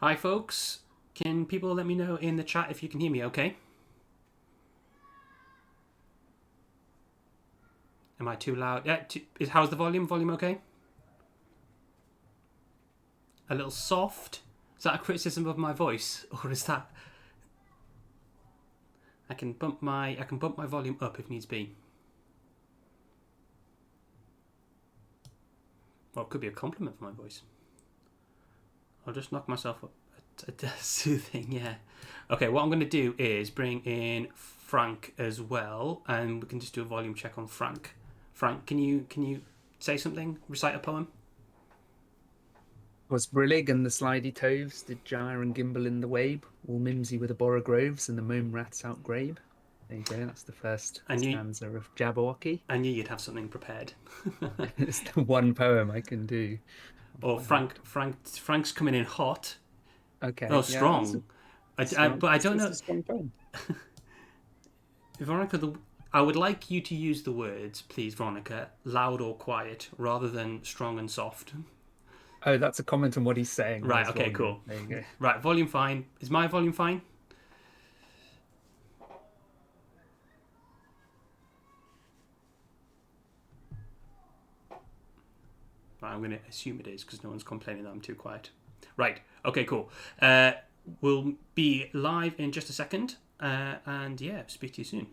Hi, folks. Can people let me know in the chat if you can hear me okay? Am I too loud? Yeah, how's the volume? Volume okay? A little soft? Is that a criticism of my voice? Or is that... I can bump my volume up if needs be. Or it could be a compliment for my voice. I'll just knock myself up. Soothing, yeah. Okay, what I'm going to do is bring in Frank as well, and we can just do a volume check on Frank. Frank, can you say something? Recite a poem? Was brillig and the slidey toves did gyre and gimble in the wabe, all mimsy with the borogroves and the mome rats outgrabe. There you go, that's the first I knew stanza of Jabberwocky. I knew you'd have something prepared. It's the one poem I can do Or by heart. Frank's coming in hot. Oh, Okay, yeah, that's a strong. strong. But I It's don't just know, a strong poem. Veronica. I would like you to use the words, please, Veronica, loud or quiet, rather than strong and soft. Oh, that's a comment on what he's saying on Right. his Okay. volume. Cool. There you go. Right. Volume fine. Is my volume fine? Right, I'm going to assume it is because no one's complaining that I'm too quiet. Right. Okay. Cool. We'll be live in just a second. And yeah, speak to you soon.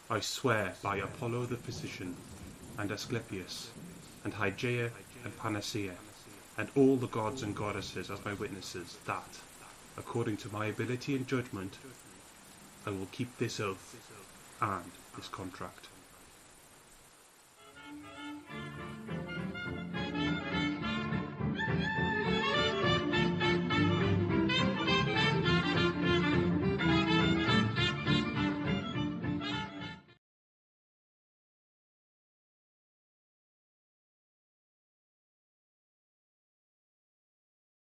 I swear by Apollo the physician, and Asclepius, and Hygeia and Panacea, and all the gods and goddesses as my witnesses, that, according to my ability and judgment, I will keep this oath and this contract.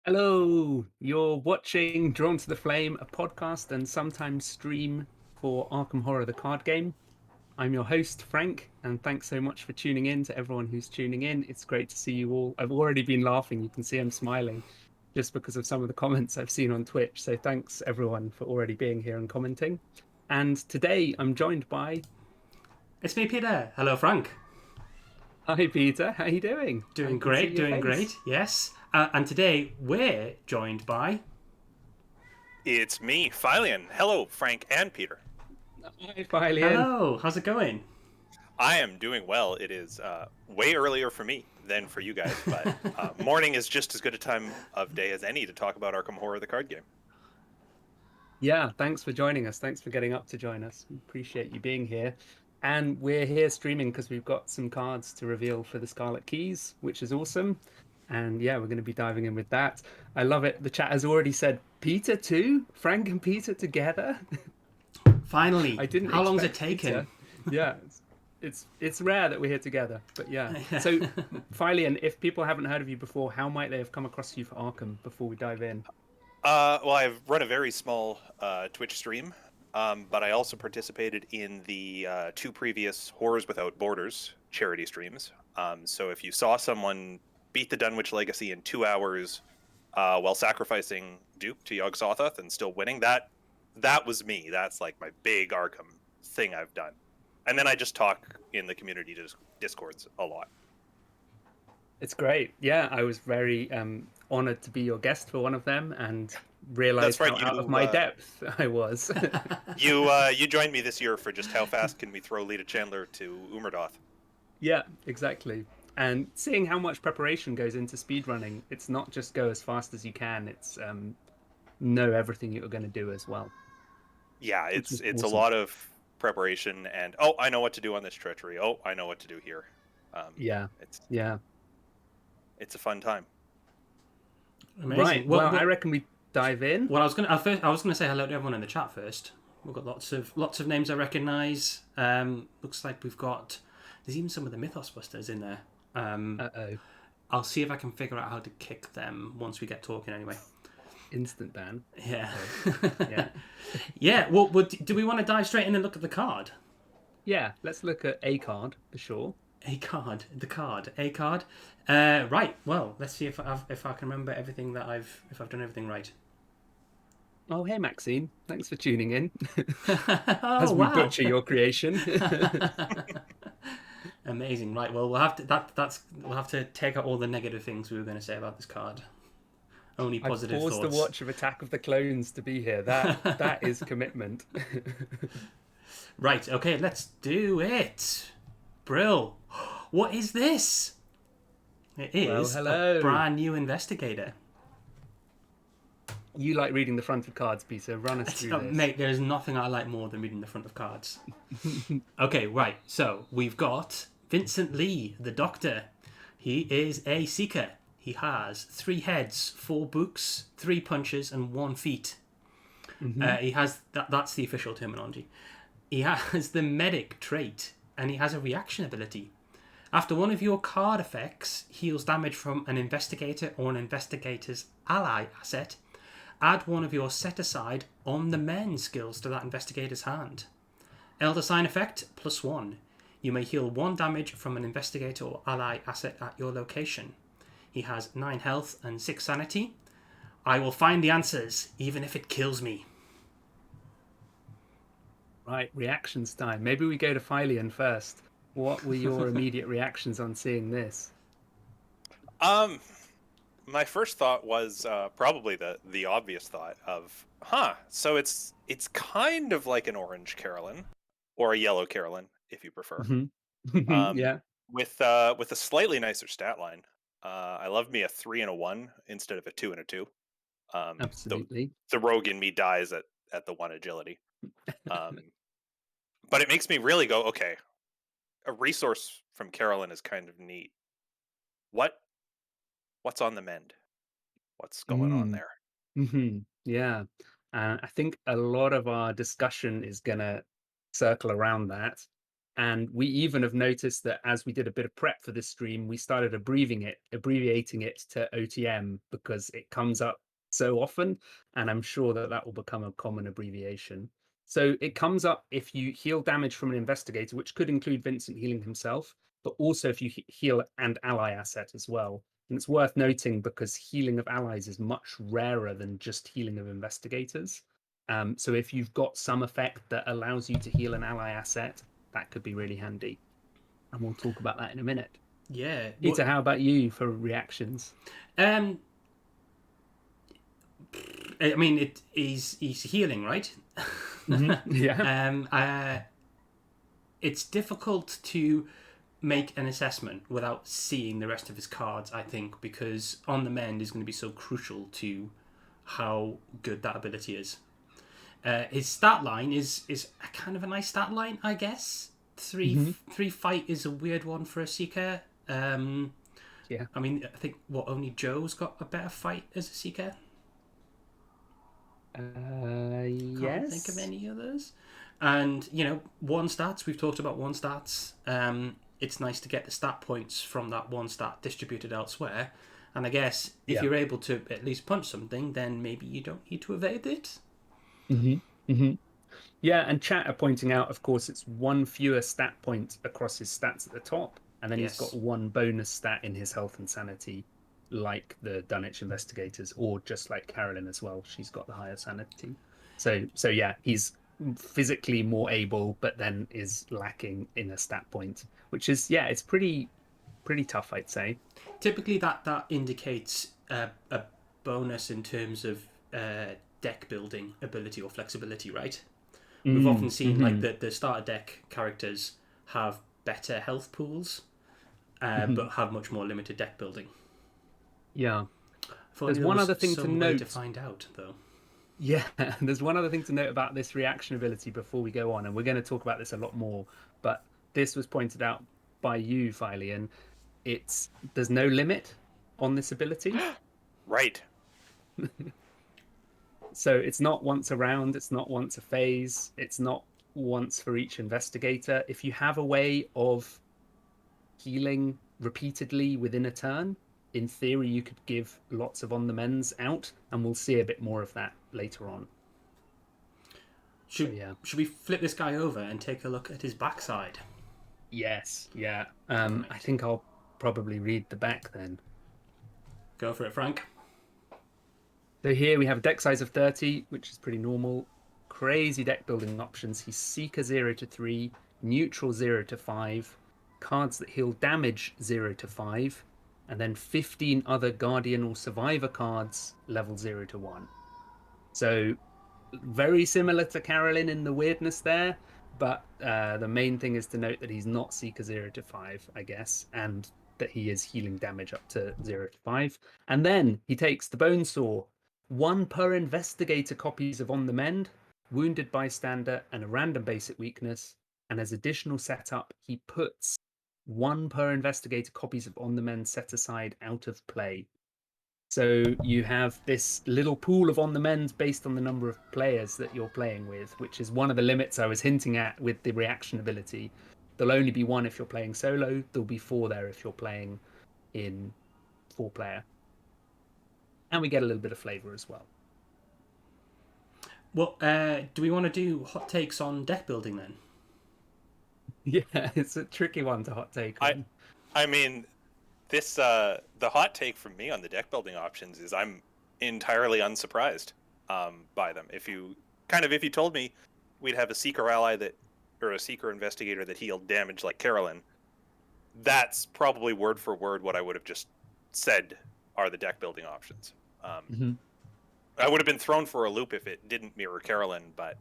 Hello, you're watching Drawn to the Flame, a podcast and sometimes stream for Arkham Horror the card game. I'm your host, Frank, and thanks so much for tuning in to everyone who's tuning in. It's great to see you all. I've already been laughing. You can see I'm smiling just because of some of the comments I've seen on Twitch. So thanks everyone for already being here and commenting. And today I'm joined by... It's me, Peter. Hello, Frank. Hi, Peter. How are you doing? Doing great, yes. And today we're joined by... It's me, Philion. Hello, Frank and Peter. Hi, Philion. Hello, how's it going? I am doing well. It is way earlier for me than for you guys, but morning is just as good a time of day as any to talk about Arkham Horror the card game. Yeah, thanks for joining us. Thanks for getting up to join us. We appreciate you being here. And we're here streaming because we've got some cards to reveal for the Scarlet Keys, which is awesome. And yeah, we're going to be diving in with that. I love it. The chat has already said Peter too. Frank and Peter together. Finally. I didn't. How long's it taken? Yeah, it's rare that we're here together. But yeah. So, Philion, if people haven't heard of you before, how might they have come across you for Arkham before we dive in? Well, I've run a very small Twitch stream, but I also participated in the 2 previous Horrors Without Borders charity streams. So if you saw someone beat the Dunwich Legacy in 2 hours while sacrificing Duke to Yog-Sothoth and still winning, that was me. That's like my big Arkham thing I've done. And then I just talk in the community discords a lot. It's great. Yeah, I was very honored to be your guest for one of them and realized how out of my depth I was. You joined me this year for just how fast can we throw Lita Chandler to Umerdoth. Yeah, exactly. And seeing how much preparation goes into speedrunning, it's not just go as fast as you can, it's know everything you're going to do as well. Yeah, it's awesome. A lot of preparation and, oh, I know what to do on this treachery. Oh, I know what to do here. It's a fun time. Amazing. Right, well, I reckon we dive in. Well, I was gonna say hello to everyone in the chat first. We've got lots of names I recognise. Looks like there's even some of the Mythos Busters in there. I'll see if I can figure out how to kick them once we get talking anyway. Instant ban. Yeah. Yeah. Yeah, well, do we want to dive straight in and look at the card? Yeah, let's look at a card for sure. A card. Right, well, let's see if I can remember everything that if I've done everything right. Oh, hey, Maxine. Thanks for tuning in. Oh, As we butcher your creation. Amazing. Right. Well, we'll have to take out all the negative things we were going to say about this card. Only positive thoughts. I paused the watch of Attack of the Clones to be here. That is commitment. Right. Okay. Let's do it. Brill. What is this? It is a brand new investigator. You like reading the front of cards, Peter. Run us through this. Mate, there's nothing I like more than reading the front of cards. Okay, right. So we've got Vincent Lee, the Doctor. He is a Seeker. He has 3 heads, 4 books, 3 punches, and 1 feet. Mm-hmm. He has that's the official terminology. He has the Medic trait, and he has a reaction ability. After one of your card effects heals damage from an investigator or an investigator's ally asset, add one of your set-aside on the men skills to that investigator's hand. Elder Sign effect, +1. You may heal 1 damage from an investigator or ally asset at your location. He has 9 health and 6 sanity. I will find the answers, even if it kills me. Right, reactions time. Maybe we go to Philion first. What were your immediate reactions on seeing this? My first thought was probably the obvious thought of, so it's kind of like an Orange Carolyn, or a yellow Carolyn, if you prefer. Yeah, With a slightly nicer stat line. I love me a 3 and a 1 instead of a 2 and a 2. The absolutely. rogue in me dies at the 1 agility. But it makes me really go, okay, a resource from Carolyn is kind of neat. What's on the mend? What's going on Mm. there? Yeah. I think a lot of our discussion is going to circle around that. And we even have noticed that as we did a bit of prep for this stream, we started abbreviating it to OTM because it comes up so often. And I'm sure that that will become a common abbreviation. So it comes up if you heal damage from an investigator, which could include Vincent healing himself, but also if you heal an ally asset as well. And it's worth noting because healing of allies is much rarer than just healing of investigators. So if you've got some effect that allows you to heal an ally asset, that could be really handy. And we'll talk about that in a minute. Yeah. Peter, how about you for reactions? I mean, he's healing, right? Yeah. It's difficult to make an assessment without seeing the rest of his cards, I think, because on the mend is going to be so crucial to how good that ability is. His stat line is a kind of a nice stat line, I guess. Three fight is a weird one for a seeker. Yeah. I mean, I think only Joe's got a better fight as a seeker. Can't think of Yes. any others. And one stats. We've talked about one stats. It's nice to get the stat points from that one stat distributed elsewhere. And I guess if you're able to at least punch something, then maybe you don't need to evade it. Yeah, and chat are pointing out, of course, it's one fewer stat point across his stats at the top, and then he's got one bonus stat in his health and sanity, like the Dunwich investigators, or just like Carolyn as well. She's got the higher sanity. So yeah, he's physically more able, but then is lacking in a stat point, which is it's pretty tough, I'd say. Typically, that indicates a bonus in terms of deck building ability or flexibility, right? We've often seen like the starter deck characters have better health pools, but have much more limited deck building. Yeah. There's one other thing to note to find out, though. Yeah, there's one other thing to note about this reaction ability before we go on, and we're going to talk about this a lot more, but this was pointed out by you, Filey, and there's no limit on this ability. Right. So it's not once a round, it's not once a phase, it's not once for each investigator. If you have a way of healing repeatedly within a turn, in theory, you could give lots of on the mends out, and we'll see a bit more of that later on. Should we flip this guy over and take a look at his backside? Yes, yeah. I think I'll probably read the back then. Go for it, Frank. So here we have a deck size of 30, which is pretty normal. Crazy deck building options. He's Seeker 0 to 3, Neutral 0 to 5, cards that heal damage 0 to 5, and then 15 other Guardian or Survivor cards level 0 to 1. So very similar to Carolyn in the weirdness there, but the main thing is to note that he's not Seeker 0 to 5, I guess, and that he is healing damage up to 0 to 5. And then he takes the Bone Saw, 1 per investigator copies of On the Mend, Wounded Bystander, and a random basic weakness. And as additional setup, he puts 1 per investigator copies of On the Mend set aside out of play. So you have this little pool of On the Mend based on the number of players that you're playing with, which is one of the limits I was hinting at with the reaction ability. There'll only be 1 if you're playing solo. There'll be 4 there if you're playing in 4-player. And we get a little bit of flavor as well. Well, do we want to do hot takes on deck building then? Yeah, it's a tricky one to hot take on. I mean, this the hot take from me on the deck building options is I'm entirely unsurprised by them. If you told me we'd have a Seeker ally or a Seeker investigator that healed damage like Carolyn, that's probably word for word what I would have just said are the deck building options. I would have been thrown for a loop if it didn't mirror Carolyn, but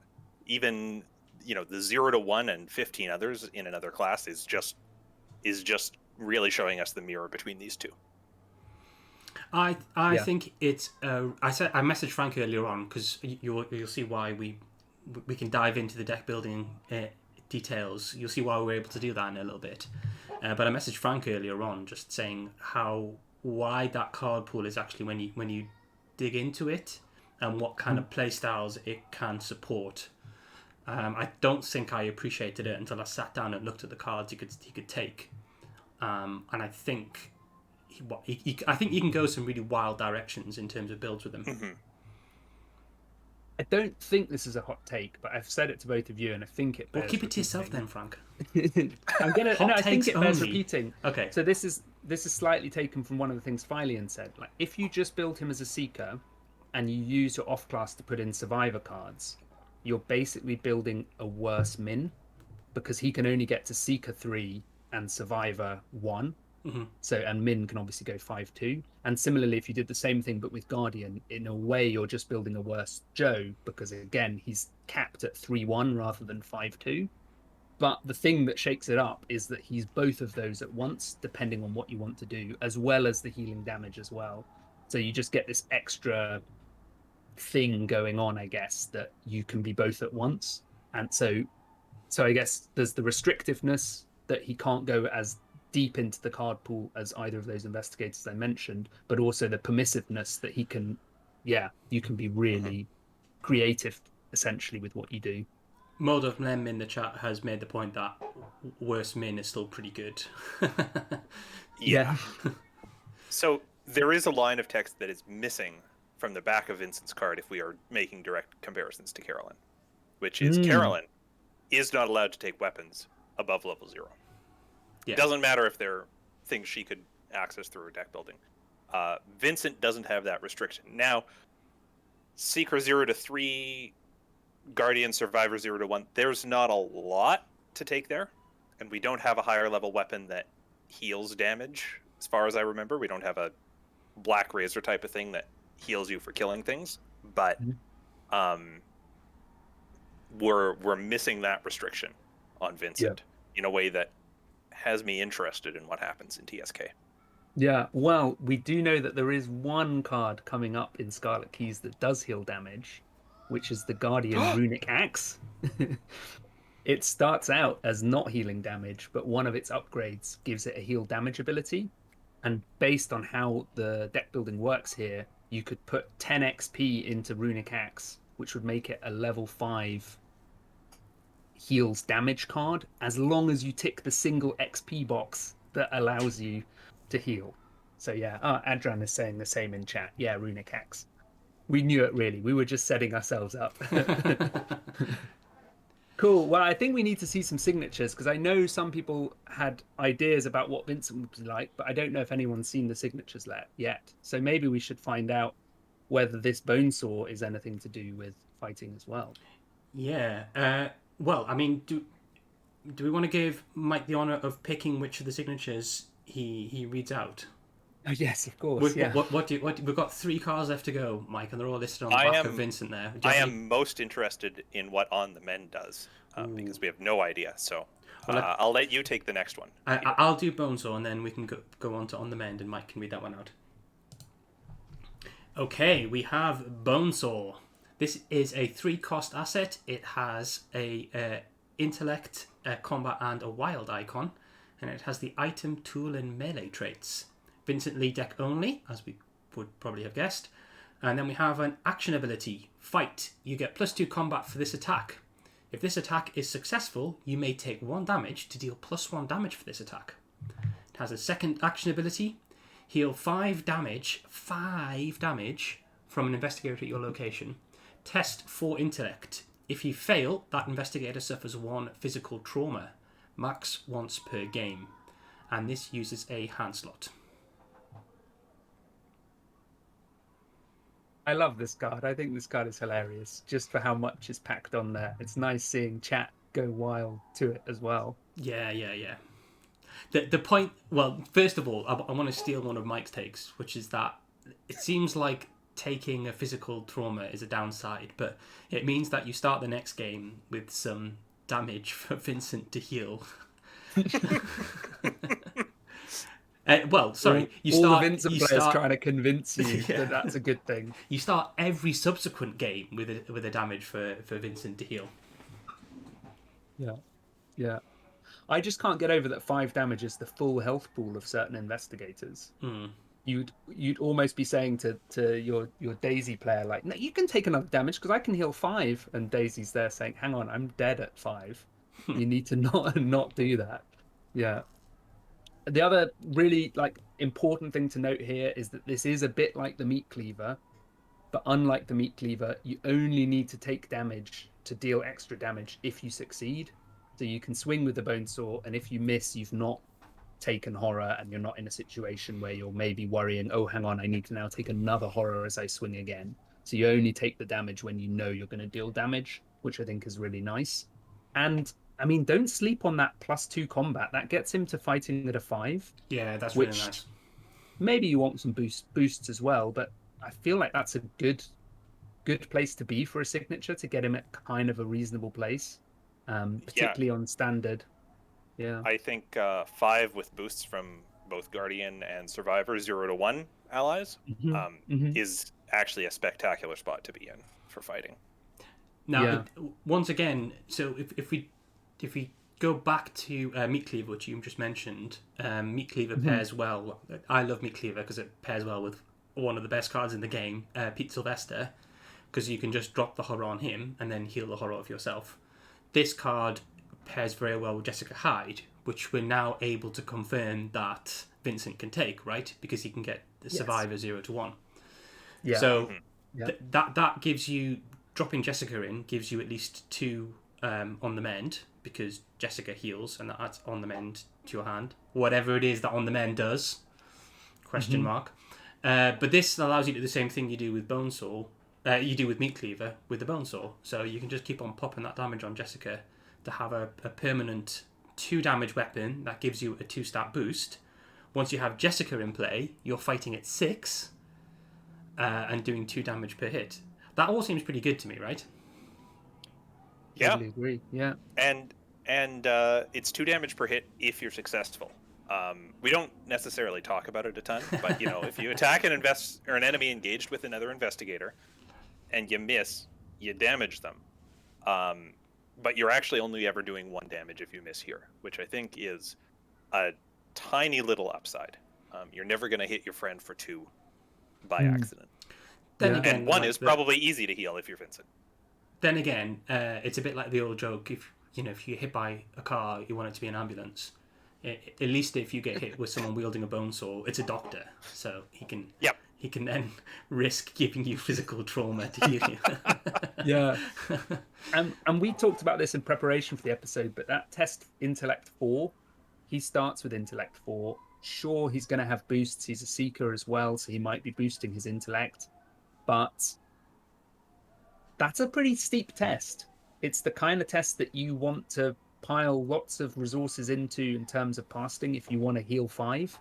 even the 0 to 1 and 15 others in another class is just really showing us the mirror between these two. I think it's. I messaged Frank earlier on because you'll see why we can dive into the deck building details. You'll see why we're able to do that in a little bit. But I messaged Frank earlier on just saying how wide that card pool is actually when you dig into it and what kind of play styles it can support. I don't think I appreciated it until I sat down and looked at the cards he could take, and I think. I think you can go some really wild directions in terms of builds with them. Mm-hmm. I don't think this is a hot take, but I've said it to both of you, and I think it bears Well, keep it to repeating. yourself then, Frank. I think it bears only. repeating. Okay. So this is slightly taken from one of the things Philion said. Like, if you just build him as a Seeker, and you use your off class to put in Survivor cards, you're basically building a worse min, because he can only get to Seeker 3 and Survivor 1. Mm-hmm. So, and Min can obviously go 5-2. And similarly, if you did the same thing but with Guardian, in a way you're just building a worse Joe, because again he's capped at 3-1 rather than 5-2. But the thing that shakes it up is that he's both of those at once, depending on what you want to do, as well as the healing damage as well. So you just get this extra thing going on, I guess, that you can be both at once. And so I guess there's the restrictiveness that he can't go as deep into the card pool as either of those investigators I mentioned, but also the permissiveness that he can, you can be really creative essentially with what you do. Mold Lem in the chat has made the point that worse min is still pretty good. Yeah. So there is a line of text that is missing from the back of Vincent's card if we are making direct comparisons to Carolyn, which is Carolyn is not allowed to take weapons above level 0. Yeah. Doesn't matter if they're things she could access through her deck building. Vincent doesn't have that restriction. Now, Seeker 0 to 3, Guardian, Survivor 0 to 1, there's not a lot to take there. And we don't have a higher level weapon that heals damage, as far as I remember. We don't have a Black Razor type of thing that heals you for killing things. But we're missing that restriction on Vincent in a way that has me interested in what happens in TSK. Yeah, well, we do know that there is one card coming up in Scarlet Keys that does heal damage, which is the Guardian Runic Axe. It starts out as not healing damage, but one of its upgrades gives it a heal damage ability. And based on how the deck building works here, you could put 10 XP into Runic Axe, which would make it a level 5 heals damage card, as long as you tick the single XP box that allows you to heal. So Adran is saying the same in chat. Yeah, Runic Axe. We knew it, really. We were just setting ourselves up. Cool. Well, I think we need to see some signatures, because I know some people had ideas about what Vincent would be like, but I don't know if anyone's seen the signatures yet. So maybe we should find out whether this Bonesaw is anything to do with fighting as well. Yeah. Well, I mean, do we want to give Mike the honour of picking which of the signatures he reads out? Oh yes, of course. We've got 3 cards left to go, Mike, and they're all listed on the back of Vincent there. I am most interested in what On the Men does, because we have no idea. So I'll let you take the next one. I'll do Bonesaw, and then we can go on to On the Mend, and Mike can read that one out. Okay, we have Bonesaw. This is a 3-cost asset. It has a intellect, a combat, and a wild icon, and it has the item, tool, and melee traits. Vincent Lee deck only, as we would probably have guessed. And then we have an action ability, Fight. You get +2 combat for this attack. If this attack is successful, you may take 1 damage to deal +1 damage for this attack. It has a second action ability, Heal 5 damage from an investigator at your location. Test for intellect. If you fail, that investigator suffers 1 physical trauma, max once per game. And this uses a hand slot. I love this card. I think this card is hilarious, just for how much is packed on there. It's nice seeing chat go wild to it as well. Yeah. The point, well, first of all, I want to steal one of Mike's takes, which is that it seems like taking a physical trauma is a downside, but it means that you start the next game with some damage for Vincent to heal. Well, sorry. All the Vincent players trying to convince you Yeah. that that's a good thing. You start every subsequent game with a damage for Vincent to heal. Yeah. I just can't get over that 5 damage is the full health pool of certain investigators. You'd almost be saying to your Daisy player, like, no, you can take another damage because I can heal 5, and Daisy's there saying, hang on, I'm dead at 5. You need to not do that. Yeah. The other really important thing to note here is that this is a bit like the meat cleaver, but unlike the meat cleaver, you only need to take damage to deal extra damage if you succeed. So you can swing with the bone saw, and if you miss, you've not taken horror, and you're not in a situation where you're maybe worrying, oh, hang on, I need to now take another horror as I swing again. So you only take the damage when you know you're going to deal damage, which I think is really nice. And I mean, don't sleep on that +2 combat. That gets him to fighting at a 5. Yeah, that's really nice. Maybe you want some boosts as well, but I feel like that's a good place to be for a signature, to get him at kind of a reasonable place, particularly on standard. Yeah, I think 5 with boosts from both Guardian and Survivor 0 to 1 allies is actually a spectacular spot to be in for fighting. Now, once again, so if we go back to Meat Cleaver, which you just mentioned, Meat Cleaver pairs well. I love Meat Cleaver because it pairs well with one of the best cards in the game, Pete Sylvester, because you can just drop the horror on him and then heal the horror of yourself. This card pairs very well with Jessica Hyde, which we're now able to confirm that Vincent can take, right? Because he can get the Survivor 0 to 1. Yeah. So that gives you, dropping Jessica in gives you at least 2 on the mend, because Jessica heals, and that's on the mend to your hand. Whatever it is that on the mend does, question mark. But this allows you to do the same thing you do with Bonesaw, you do with Meat Cleaver with the Bonesaw. So you can just keep on popping that damage on Jessica to have a permanent 2 damage weapon that gives you a 2-stat boost. Once you have Jessica in play, you're fighting at 6 and doing 2 damage per hit. That all seems pretty good to me, right? Yeah, totally agree. Yeah, and it's 2 damage per hit if you're successful. We don't necessarily talk about it a ton, but if you attack an enemy engaged with another investigator, and you miss, you damage them. But you're actually only ever doing 1 damage if you miss here, which I think is a tiny little upside. You're never going to hit your friend for 2 by accident. Then again, and 1 is probably easy to heal if you're Vincent. Then again, it's a bit like the old joke. If you're hit by a car, you want it to be an ambulance. At least if you get hit with someone wielding a bone saw, it's a doctor, so he can then risk giving you physical trauma to heal you. Yeah. And we talked about this in preparation for the episode, but that test Intellect 4, he starts with Intellect 4. Sure, he's going to have boosts. He's a Seeker as well, so he might be boosting his Intellect. But that's a pretty steep test. It's the kind of test that you want to pile lots of resources into in terms of casting if you want to heal 5.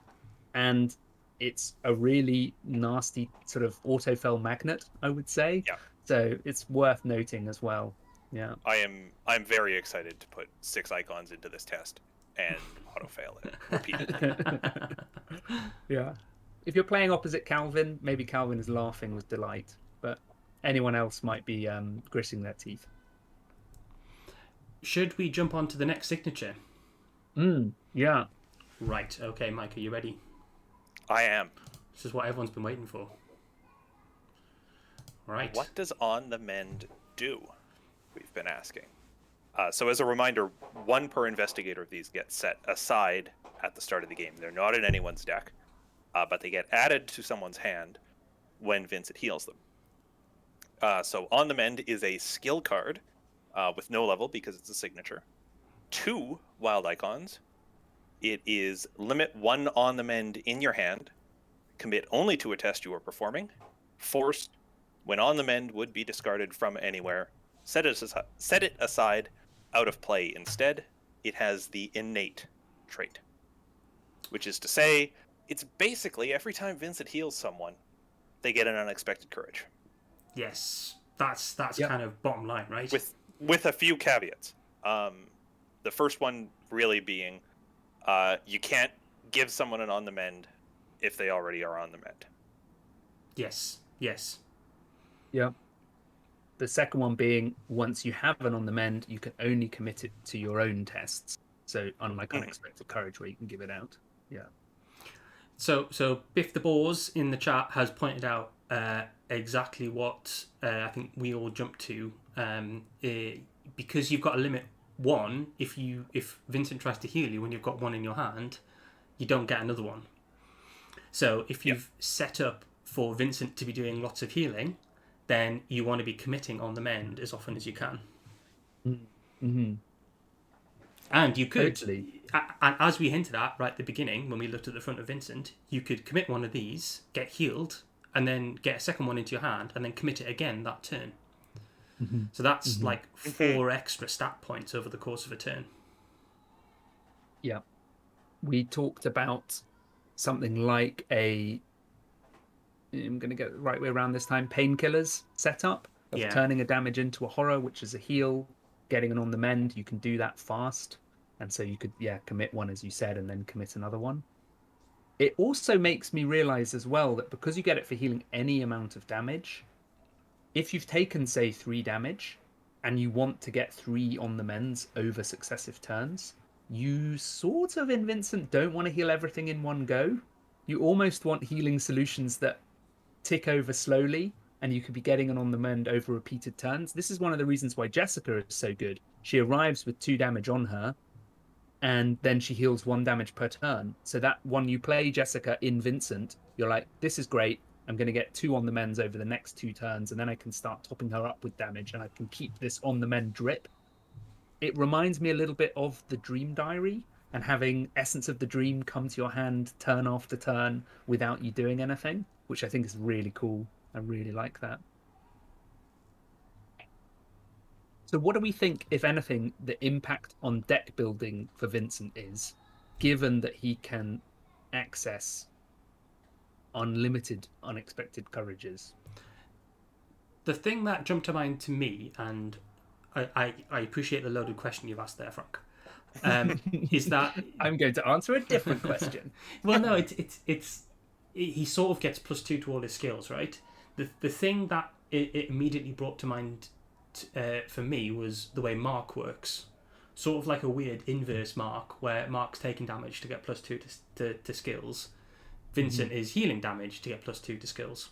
And it's a really nasty sort of autofill magnet, I would say. Yeah. So it's worth noting as well. Yeah. I'm very excited to put 6 icons into this test and auto-fail it repeatedly. Yeah. If you're playing opposite Calvin, maybe Calvin is laughing with delight, but anyone else might be gritting their teeth. Should we jump on to the next signature? Yeah. Right. Okay, Mike, are you ready? I am. This is what everyone's been waiting for. Right. What does On the Mend do? We've been asking. So as a reminder, 1 per investigator of these gets set aside at the start of the game. They're not in anyone's deck, but they get added to someone's hand when Vincent heals them. So On the Mend is a skill card with no level because it's a signature. 2 wild icons. It is limit 1 On the Mend in your hand. Commit only to a test you are performing. Forced. When On the Mend would be discarded from anywhere, set it aside out of play instead. It has the innate trait, which is to say, it's basically every time Vincent heals someone, they get an unexpected courage. Yes, that's kind of bottom line, right? With a few caveats. The first one really being, you can't give someone an on the mend if they already are on the mend. Yes. Yeah. The second one being, once you have an on the mend, you can only commit it to your own tests. So unlike unexpected courage, where you can give it out. Yeah. So Biff the Boars in the chat has pointed out exactly what I think we all jumped to. Because you've got a limit one, if Vincent tries to heal you when you've got one in your hand, you don't get another one. So if you've set up for Vincent to be doing lots of healing, then you want to be committing on the mend as often as you can. Mm-hmm. And you could, Totally. and as we hinted at right at the beginning when we looked at the front of Vincent, you could commit one of these, get healed, and then get a second one into your hand, and then commit it again that turn. Mm-hmm. So that's like 4 extra stat points over the course of a turn. Yeah. We talked about something like I'm going to get the right way around this time, painkillers setup of turning a damage into a horror, which is a heal, getting an on the mend. You can do that fast. And so you could, commit one, as you said, and then commit another one. It also makes me realize as well that because you get it for healing any amount of damage, if you've taken, say, 3 damage and you want to get 3 on the mends over successive turns, you sort of, in Vincent, don't want to heal everything in one go. You almost want healing solutions that tick over slowly, and you could be getting an on the mend over repeated turns. This is one of the reasons why Jessica is so good. She arrives with 2 damage on her, and then she heals 1 damage per turn. So that when you play Jessica in Vincent, you're like, this is great. I'm going to get 2 on the mends over the next 2 turns, and then I can start topping her up with damage, and I can keep this on the mend drip. It reminds me a little bit of the Dream Diary and having Essence of the Dream come to your hand turn after turn without you doing anything, which I think is really cool. I really like that. So what do we think, if anything, the impact on deck building for Vincent is, given that he can access unlimited unexpected courages? The thing that jumped to mind to me, and I appreciate the loaded question you've asked there, Frank, is that I'm going to answer a different question. well, no, he sort of gets +2 to all his skills, right? The thing that it immediately brought to mind for me was the way Mark works, sort of like a weird inverse Mark, where Mark's taking damage to get +2 to skills. Vincent is healing damage to get +2 to skills.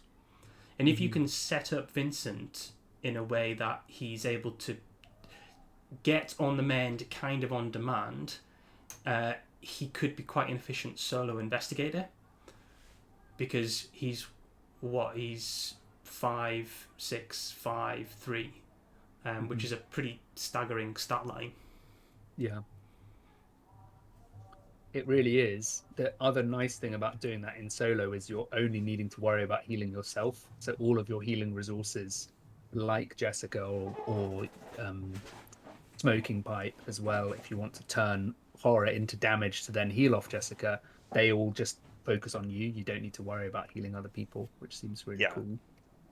And if you can set up Vincent in a way that he's able to get on the mend kind of on demand, he could be quite an efficient solo investigator, because he's 5'6", 5'3", which is a pretty staggering stat line. Yeah. It really is. The other nice thing about doing that in solo is you're only needing to worry about healing yourself. So all of your healing resources, like Jessica or Smoking Pipe as well, if you want to turn horror into damage to then heal off Jessica, they all just focus on you. You don't need to worry about healing other people, which seems really cool.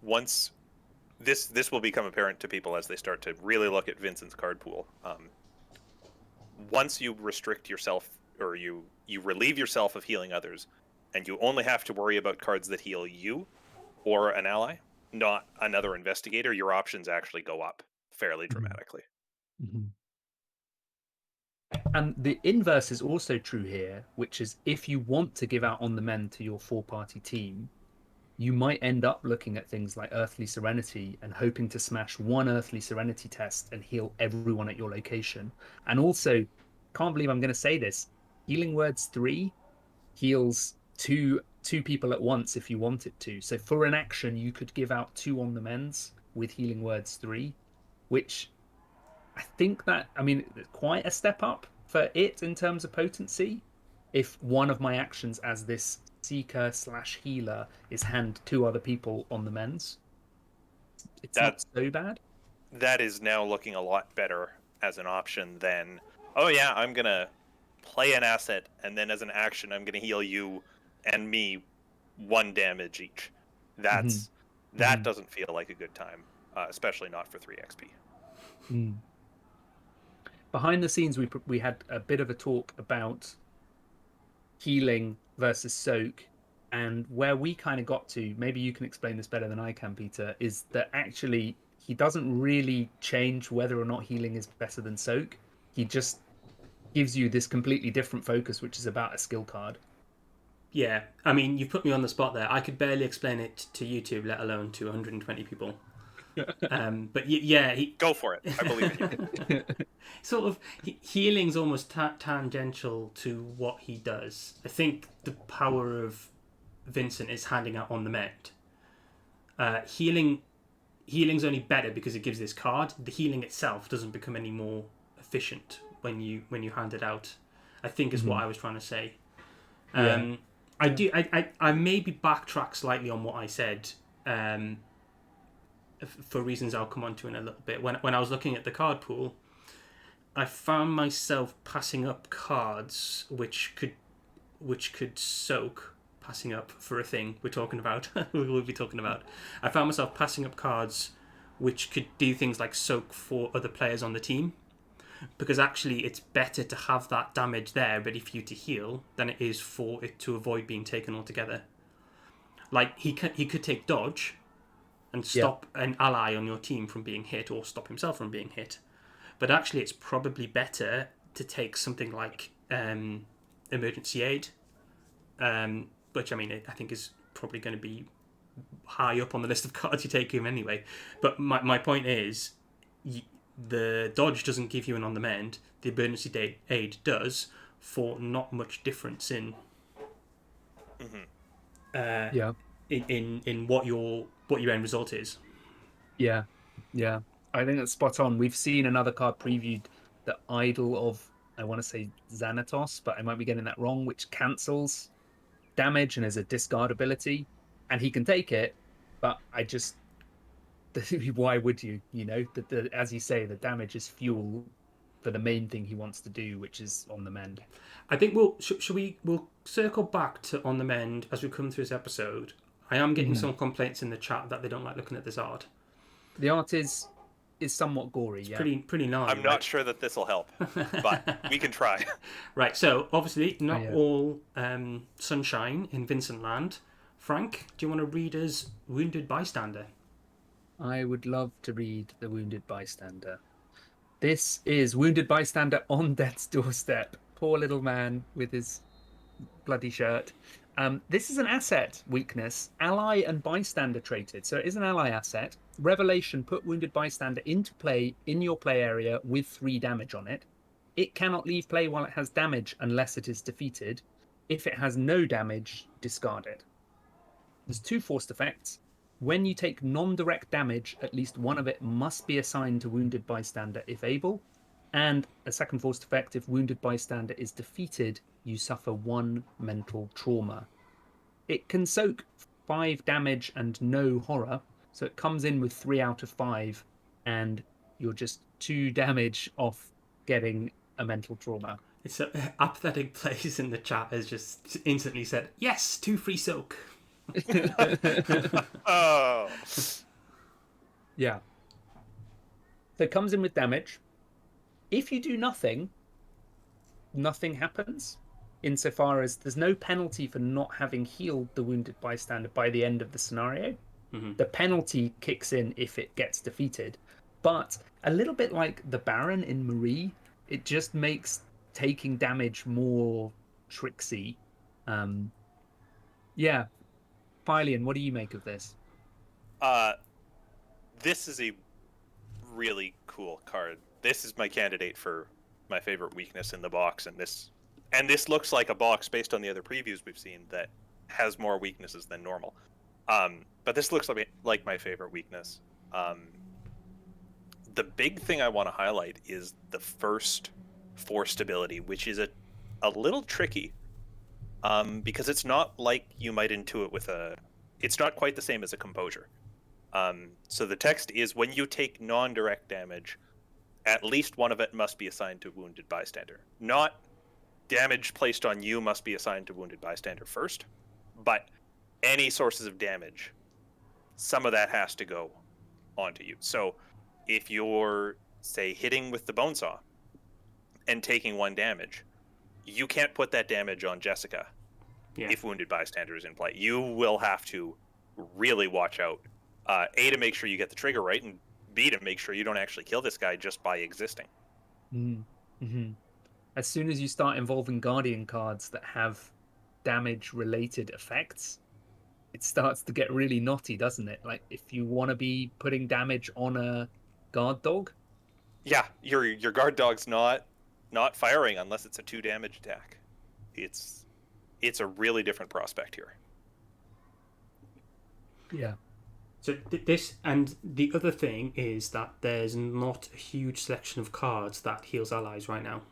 Once this will become apparent to people as they start to really look at Vincent's card pool. Once you restrict yourself, or you relieve yourself of healing others, and you only have to worry about cards that heal you or an ally, not another investigator, your options actually go up fairly dramatically. And the inverse is also true here, which is if you want to give out on the mend to your 4-party team, you might end up looking at things like Earthly Serenity and hoping to smash 1 Earthly Serenity test and heal everyone at your location. And also, can't believe I'm going to say this, Healing Words 3 heals two people at once if you want it to. So for an action, you could give out 2 on the mends with Healing Words 3, which I think that, quite a step up for it in terms of potency. If one of my actions as this seeker/healer is hand 2 other people on the mends, it's not so bad. That is now looking a lot better as an option than, oh yeah, I'm going to play an asset, and then as an action, I'm going to heal you and me 1 damage each. That doesn't feel like a good time, especially not for 3 XP. behind the scenes, we had a bit of a talk about healing versus soak, and where we kind of got to, maybe you can explain this better than I can, Peter, is that actually he doesn't really change whether or not healing is better than soak. He just gives you this completely different focus, which is about a skill card. Yeah, I mean, you put me on the spot there. I could barely explain it to YouTube, let alone to 120 people. But yeah, Go for it. I believe in you. sort of healing's almost tangential to what he does. I think the power of Vincent is handing out on the mend. Healing's only better because it gives this card. The healing itself doesn't become any more efficient when you hand it out, I think is what I was trying to say. I maybe backtrack slightly on what I said, for reasons I'll come on to in a little bit. When I was looking at the card pool, I found myself passing up cards which could soak. Passing up for a thing we're talking about. We'll be talking about. I found myself passing up cards which could do things like soak for other players on the team, because actually it's better to have that damage there ready for you to heal than it is for it to avoid being taken altogether. Like he could take dodge and stop an ally on your team from being hit, or stop himself from being hit, but actually it's probably better to take something like emergency aid, which I mean I think is probably going to be high up on the list of cards you take him anyway. But my point is, the dodge doesn't give you an on the mend. The emergency aid does, for not much difference in in what your end result is. Yeah. I think that's spot on. We've seen another card previewed, the Idol of, I want to say Xanatos, but I might be getting that wrong, which cancels damage and is a discard ability, and he can take it, but I just why would you? As you say, the damage is fuel for the main thing he wants to do, which is on the mend. I think we'll circle back to on the mend as we come through this episode. I am getting some complaints in the chat that they don't like looking at this art. The art is somewhat gory. It's pretty gnarly. I'm not sure that this will help, but we can try. Right, so obviously not all sunshine in Vincent Land. Frank, do you want to read us Wounded Bystander? I would love to read the Wounded Bystander. This is Wounded Bystander on death's doorstep. Poor little man with his bloody shirt. This is an asset weakness, ally and bystander traded. So it is an ally asset. Revelation, put Wounded Bystander into play in your play area with 3 damage on it. It cannot leave play while it has damage unless it is defeated. If it has no damage, discard it. There's 2 forced effects. When you take non-direct damage, at least one of it must be assigned to Wounded Bystander if able. And a second forced effect, if Wounded Bystander is defeated, you suffer 1 mental trauma. It can soak 5 damage and no horror, so it comes in with 3 out of 5, and you're just 2 damage off getting a mental trauma. It's apathetic plays in the chat has just instantly said, yes, 2 free soak. Oh. Yeah. So it comes in with damage. If you do nothing happens, insofar as there's no penalty for not having healed the Wounded Bystander by the end of the scenario. The penalty kicks in if it gets defeated. But a little bit like the Baron in Marie, it just makes taking damage more tricksy. Yeah. Pylian, what do you make of this? This is a really cool card. This is my candidate for my favorite weakness in the box, and this looks like a box based on the other previews we've seen that has more weaknesses than normal. But this looks like my favorite weakness. The big thing I want to highlight is the first forced ability, which is a little tricky. Because it's not like you might intuit with it's not quite the same as a composure. So the text is, when you take non-direct damage, at least one of it must be assigned to Wounded Bystander. Not damage placed on you must be assigned to Wounded Bystander first, but any sources of damage, some of that has to go onto you. So if you're, say, hitting with the bone saw, and taking 1 damage, you can't put that damage on Jessica Yeah. if Wounded Bystander is in play. You will have to really watch out. A, to make sure you get the trigger right, and B, to make sure you don't actually kill this guy just by existing. Mm-hmm. As soon as you start involving Guardian cards that have damage-related effects, it starts to get really knotty, doesn't it? Like, if you want to be putting damage on a guard dog, Yeah, your guard dog's not firing unless it's a 2 damage attack. It's a really different prospect here. yeah. So this, and the other thing is that there's not a huge selection of cards that heals allies right now.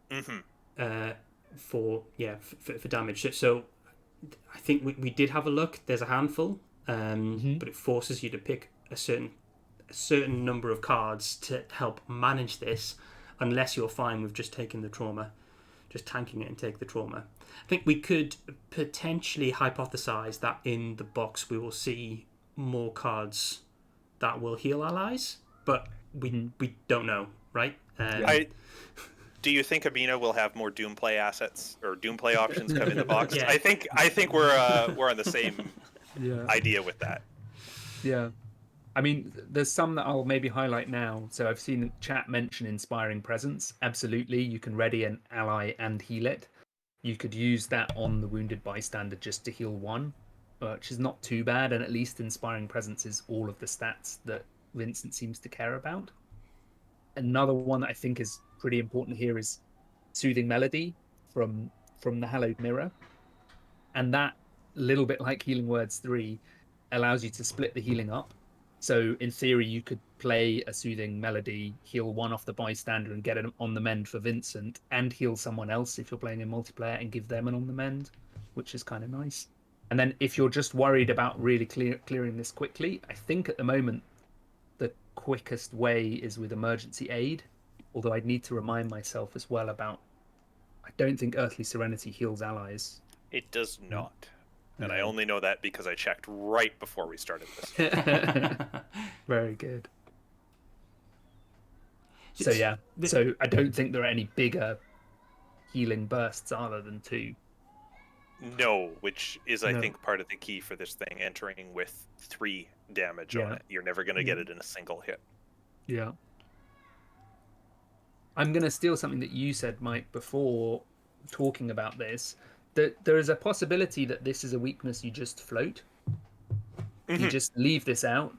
Mm-hmm. For damage. So I think we did have a look. There's a handful, but it forces you to pick a certain number of cards to help manage this, unless you're fine with just taking the trauma, just tanking it and take the trauma. I think we could potentially hypothesize that in the box we will see more cards that will heal allies, but we don't know, right? Do you think Amina will have more Doomplay assets or Doomplay options come in the box? Yeah. I think we're on the same idea with that. Yeah. I mean, there's some that I'll maybe highlight now. So I've seen chat mention Inspiring Presence. Absolutely, you can ready an ally and heal it. You could use that on the Wounded Bystander just to heal 1, which is not too bad, and at least Inspiring Presence is all of the stats that Vincent seems to care about. Another one that I think is pretty important here is Soothing Melody from the Hallowed Mirror. And that, little bit like Healing Words 3, allows you to split the healing up. So in theory, you could play a Soothing Melody, heal 1 off the bystander and get it on the mend for Vincent, and heal someone else if you're playing in multiplayer and give them an on the mend, which is kind of nice. And then if you're just worried about really clearing this quickly, I think at the moment the quickest way is with Emergency Aid, although I'd need to remind myself as well about, I don't think Earthly Serenity heals allies. It does not. And I only know that because I checked right before we started this. Very good. So yeah, so I don't think there are any bigger healing bursts other than 2. No, which is, I think, part of the key for this thing, entering with 3 damage on it. You're never going to get it in a single hit. Yeah. I'm going to steal something that you said, Mike, before talking about this. That there is a possibility that this is a weakness you just float. You just leave this out,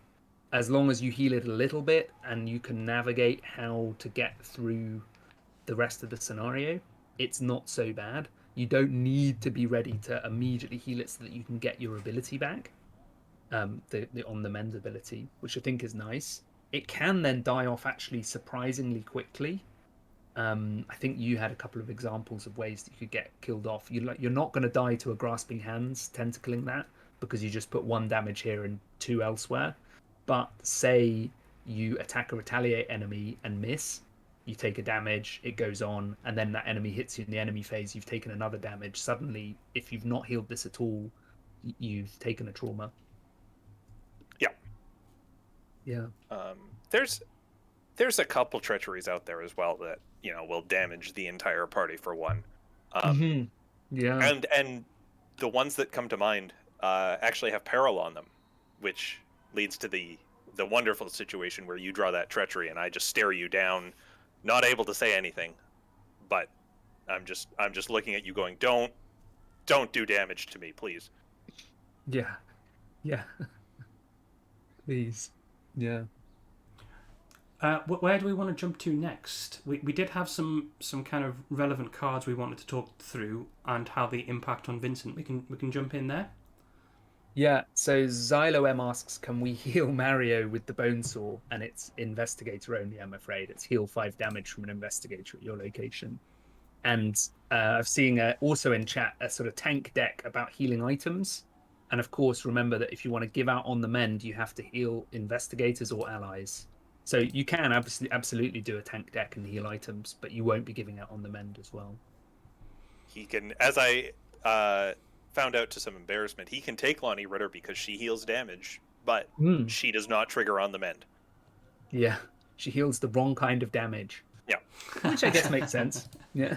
as long as you heal it a little bit and you can navigate how to get through the rest of the scenario. It's not so bad. You don't need to be ready to immediately heal it so that you can get your ability back, the on the mend ability, which I think is nice. It can then die off actually surprisingly quickly. I think you had a couple of examples of ways that you could get killed off. You're not going to die to a Grasping Hands tentacling that, because you just put 1 damage here and 2 elsewhere. But say you attack a retaliate enemy and miss, you take a damage, it goes on, and then that enemy hits you in the enemy phase, you've taken another damage. Suddenly, if you've not healed this at all, you've taken a trauma. Yeah. There's a couple treacheries out there as well that, will damage the entire party for 1. Yeah. And the ones that come to mind actually have peril on them, which leads to the wonderful situation where you draw that treachery and I just stare you down, not able to say anything, but I'm just looking at you going, don't do damage to me, please. Yeah. Please. Yeah. Where do we want to jump to next? We did have some kind of relevant cards we wanted to talk through and how they impact on Vincent. We can jump in there. Yeah. So Xylo M asks, can we heal Mario with the Bone Saw? And it's Investigator only, I'm afraid. It's heal 5 damage from an Investigator at your location. And I've seen also in chat a sort of tank deck about healing items. And of course, remember that if you want to give out on the mend, you have to heal Investigators or allies. So you can absolutely do a tank deck and heal items, but you won't be giving out on the mend as well. He can, as I found out to some embarrassment, he can take Lonnie Ritter because she heals damage, but she does not trigger on the mend. Yeah, she heals the wrong kind of damage. Yeah. Which I guess makes sense. Yeah.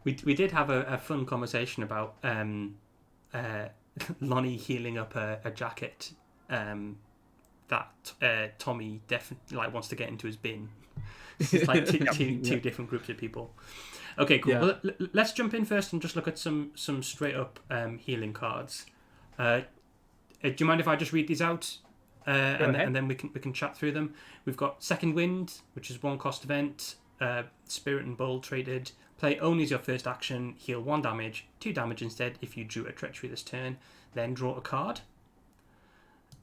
We did have a fun conversation about Lonnie healing up a jacket that Tommy definitely wants to get into his bin. It's like two different groups of people. Okay, cool. Yeah. Well, let's jump in first and just look at some straight up healing cards. Do you mind if I just read these out? And then we can chat through them. We've got Second Wind, which is 1 cost event. Spirit and Bold traded. Play only as your first action. Heal 1 damage, 2 damage instead if you drew a treachery this turn. Then draw a card.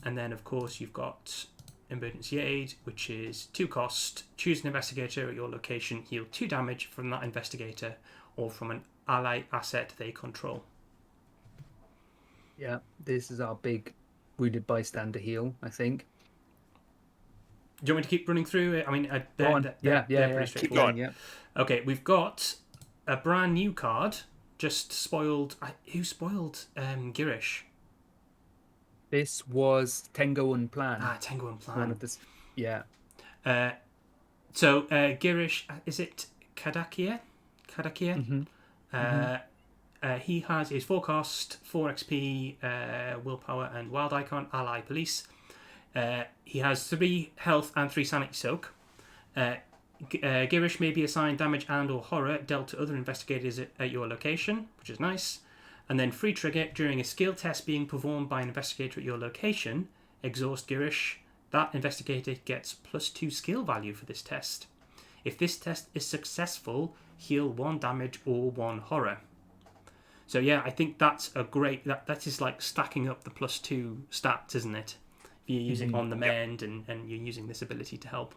And then, of course, you've got Emergency Aid, which is 2 cost. Choose an investigator at your location. Heal 2 damage from that investigator or from an ally asset they control. Yeah, this is our big wounded bystander heal, I think. Do you want me to keep running through it? I mean, Go on. they're pretty Keep straightforward. going. Yeah. Okay, we've got a brand new card, just spoiled. Who spoiled Girish? This was Tengo and Plan. Tengo and Plan. One of this. Yeah. So Girish, is it Kadakia? He has his 4 cost, 4 XP, willpower, and wild icon, ally police. He has 3 health and 3 sanity soak. Girish may be assigned damage and or horror dealt to other investigators at your location, which is nice. And then free trigger, during a skill test being performed by an investigator at your location, exhaust Girish. That investigator gets +2 skill value for this test. If this test is successful, heal 1 damage or 1 horror. So yeah, I think that's a great... That is like stacking up the +2 stats, isn't it? If you're using on the mend and you're using this ability to help.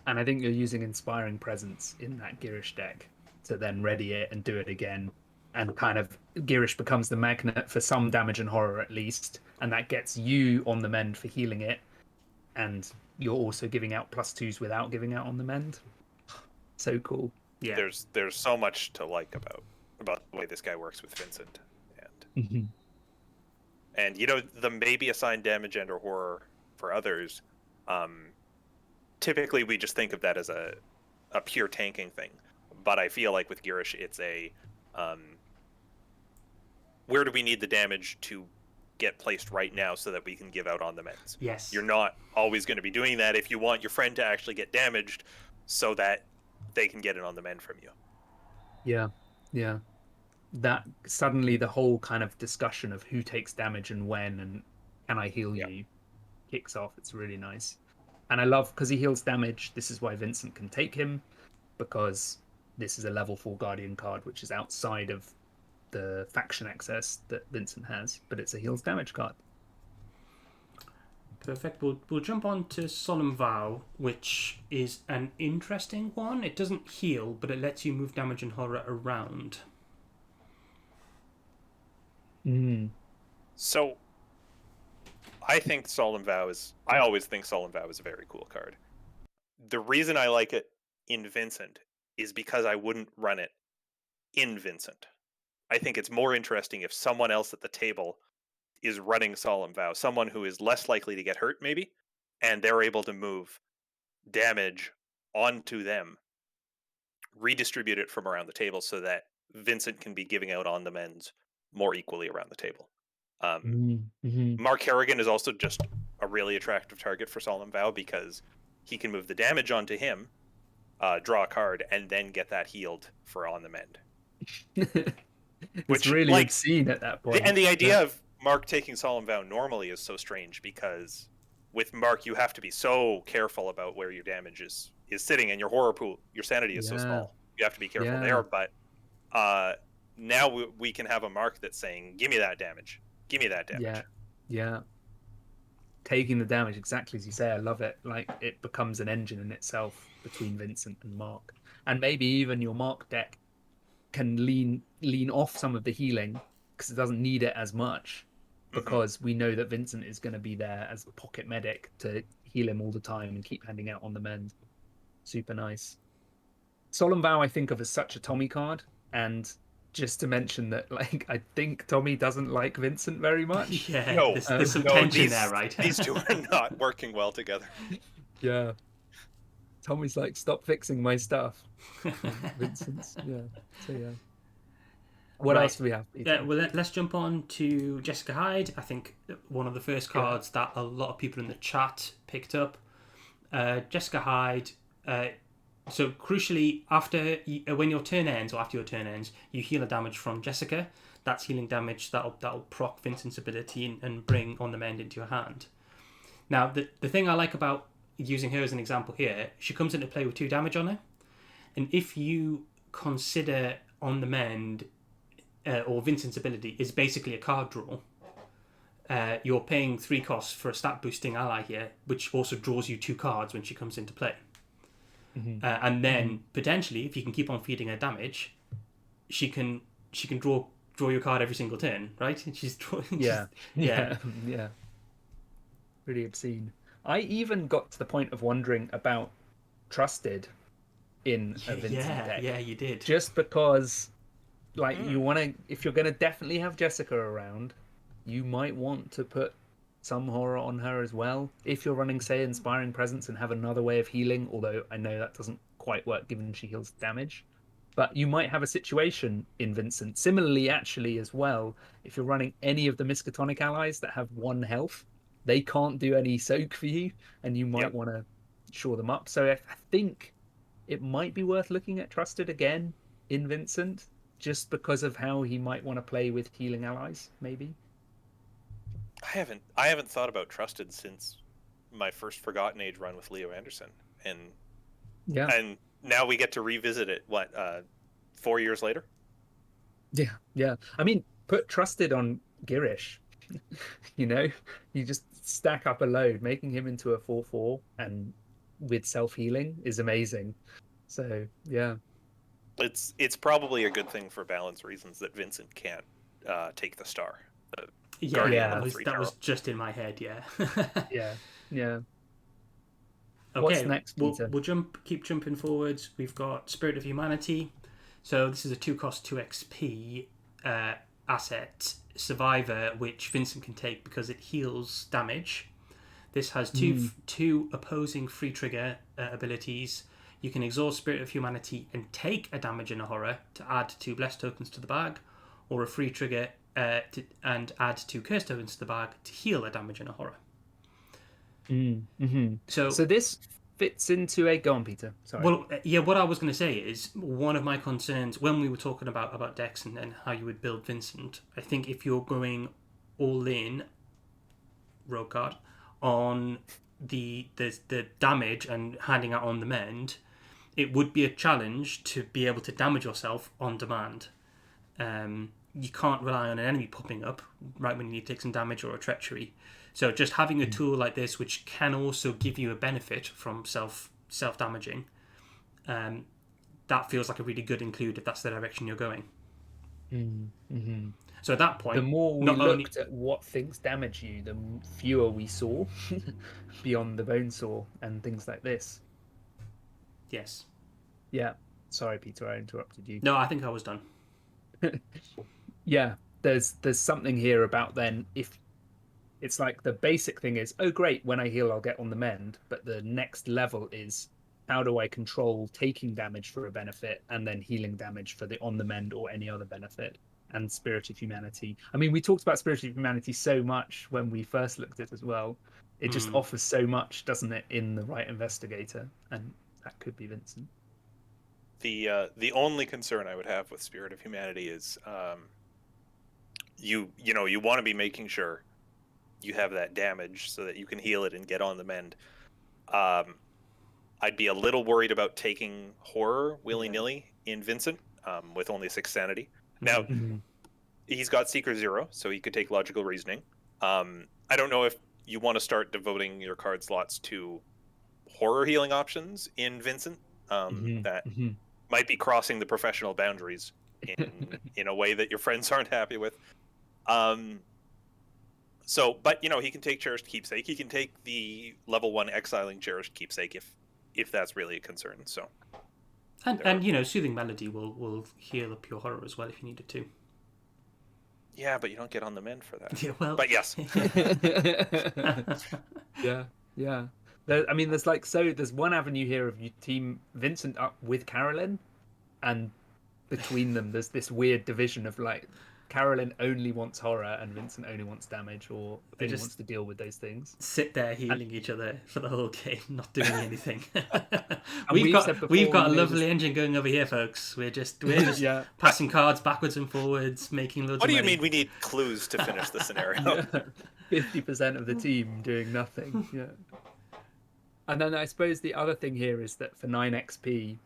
And I think you're using Inspiring Presence in that Girish deck to then ready it and do it again. And kind of Girish becomes the magnet for some damage and horror at least. And that gets you on the mend for healing it. And you're also giving out +2s without giving out on the mend. So cool. Yeah. There's so much to like about the way this guy works with Vincent. And you know, the maybe assigned damage and or horror for others, typically we just think of that as a pure tanking thing. But I feel like with Girish, it's a where do we need the damage to get placed right now so that we can give out on the meds? Yes. You're not always going to be doing that if you want your friend to actually get damaged so that they can get it on the mend from you. Yeah. That suddenly the whole kind of discussion of who takes damage and when and can I heal you kicks off. It's really nice. And I love, because he heals damage, this is why Vincent can take him, because this is a level 4 Guardian card, which is outside of the faction access that Vincent has, but it's a heals damage card. Perfect. We'll jump on to Solemn Vow, which is an interesting one. It doesn't heal, but it lets you move damage and horror around. So I think Solemn Vow I always think Solemn Vow is a very cool card. The reason I like it in Vincent is because I wouldn't run it in Vincent. I think it's more interesting if someone else at the table is running Solemn Vow, someone who is less likely to get hurt maybe, and they're able to move damage onto them, redistribute it from around the table so that Vincent can be giving out on the mends more equally around the table. Mark Harrigan is also just a really attractive target for Solemn Vow because he can move the damage onto him, draw a card, and then get that healed for on the mend. It's really obscene at that point. And the idea of Mark taking Solemn Vow normally is so strange because with Mark you have to be so careful about where your damage is sitting, and your horror pool, your sanity is so small. You have to be careful there, but now we can have a Mark that's saying, give me that damage. Give me that damage. Yeah. Taking the damage, exactly as you say. I love it. Like, it becomes an engine in itself between Vincent and Mark. And maybe even your Mark deck can lean off some of the healing because it doesn't need it as much, because we know that Vincent is going to be there as a pocket medic to heal him all the time and keep handing out on the mend. Super nice. Solemn Vow I think of as such a Tommy card, and just to mention that, like, I think Tommy doesn't like Vincent very much. Yeah, there's some tension there, right? These two are not working well together. Yeah. Tommy's like, stop fixing my stuff. Vincent's, yeah. So yeah. What else do we have, Peter? Yeah, well, let's jump on to Jessica Hyde. I think one of the first cards that a lot of people in the chat picked up. Jessica Hyde. So crucially, when your turn ends, or after your turn ends, you heal a damage from Jessica. That's healing damage that'll proc Vincent's ability and bring On the Mend into your hand. Now, the thing I like about using her as an example here, she comes into play with 2 damage on her, and if you consider On the Mend or Vincent's ability is basically a card draw, you're paying 3 costs for a stat boosting ally here, which also draws you 2 cards when she comes into play. And then potentially, if you can keep on feeding her damage, she can draw your card every single turn, right? She's drawing. Yeah. Pretty obscene. I even got to the point of wondering about Trusted in a Vincent deck. Yeah, you did. Just because, like, you want to, if you're going to definitely have Jessica around, you might want to put some horror on her as well. If you're running, say, Inspiring Presence and have another way of healing, although I know that doesn't quite work given she heals damage. But you might have a situation in Vincent. Similarly, actually, as well, if you're running any of the Miskatonic allies that have 1 health, they can't do any soak for you, and you might want to shore them up. So I think it might be worth looking at Trusted again in Vincent, just because of how he might want to play with healing allies, maybe. I haven't thought about Trusted since my first Forgotten Age run with Leo Anderson, and now we get to revisit it. 4 years later? Yeah. I mean, put Trusted on Girish. You just stack up a load, making him into a 4/4 and with self-healing is amazing. So yeah, it's probably a good thing for balance reasons that Vincent can't take the star. That was just in my head. Yeah. Okay, what's next, Peter? We'll keep jumping forwards. We've got Spirit of Humanity. So this is a 2-cost 2 XP asset, Survivor, which Vincent can take because it heals damage. This has two opposing free trigger abilities. You can exhaust Spirit of Humanity and take a damage and a horror to add 2 blessed tokens to the bag, or a free trigger and add 2 curse tokens to the bag to heal a damage and a horror. So this fits into a... Go on, Peter. Sorry. Well, what I was going to say is one of my concerns when we were talking about decks and how you would build Vincent, I think if you're going all in, rogue card, on the damage and handing out On the Mend, it would be a challenge to be able to damage yourself on demand. You can't rely on an enemy popping up right when you need to take some damage or a treachery. So just having a tool like this, which can also give you a benefit from self-damaging, that feels like a really good include if that's the direction you're going. So at that point, the more we looked at what things damage you, the fewer we saw beyond the Bonesaw and things like this. Yes. Yeah. Sorry, Peter, I interrupted you. No, I think I was done. Yeah, there's something here about then if it's like the basic thing is, oh great, when I heal I'll get On the Mend, but the next level is how do I control taking damage for a benefit and then healing damage for the On the Mend or any other benefit. And Spirit of Humanity. I mean, we talked about Spirit of Humanity so much when we first looked at it as well. It just offers so much, doesn't it, in the right investigator, and that could be Vincent. The only concern I would have with Spirit of Humanity is you want to be making sure you have that damage so that you can heal it and get On the Mend. I'd be a little worried about taking horror willy-nilly in Vincent with only 6 sanity. Now, he's got Seeker 0, so he could take Logical Reasoning. I don't know if you want to start devoting your card slots to horror healing options in Vincent. That might be crossing the professional boundaries in a way that your friends aren't happy with. But he can take Cherished Keepsake. He can take the level 1 Exiling Cherished Keepsake if that's really a concern. So. And Soothing Melody will heal up your horror as well if you needed to. Yeah, but you don't get On the Mend for that. Yeah, well. But yes. Yeah. There's one avenue here of you team Vincent up with Carolyn, and between them there's this weird division of like Carolyn only wants horror and Vincent only wants damage, or They only just wants to deal with those things. sit there healing each other for the whole game, not doing anything. we've said before, we've got a you know, lovely engine going over here, folks. We're just Yeah. passing cards backwards and forwards, making loads What of do you money. mean we need clues to finish the scenario? 50% of the team doing nothing. Yeah. And then I suppose the other thing here is that for 9 XP,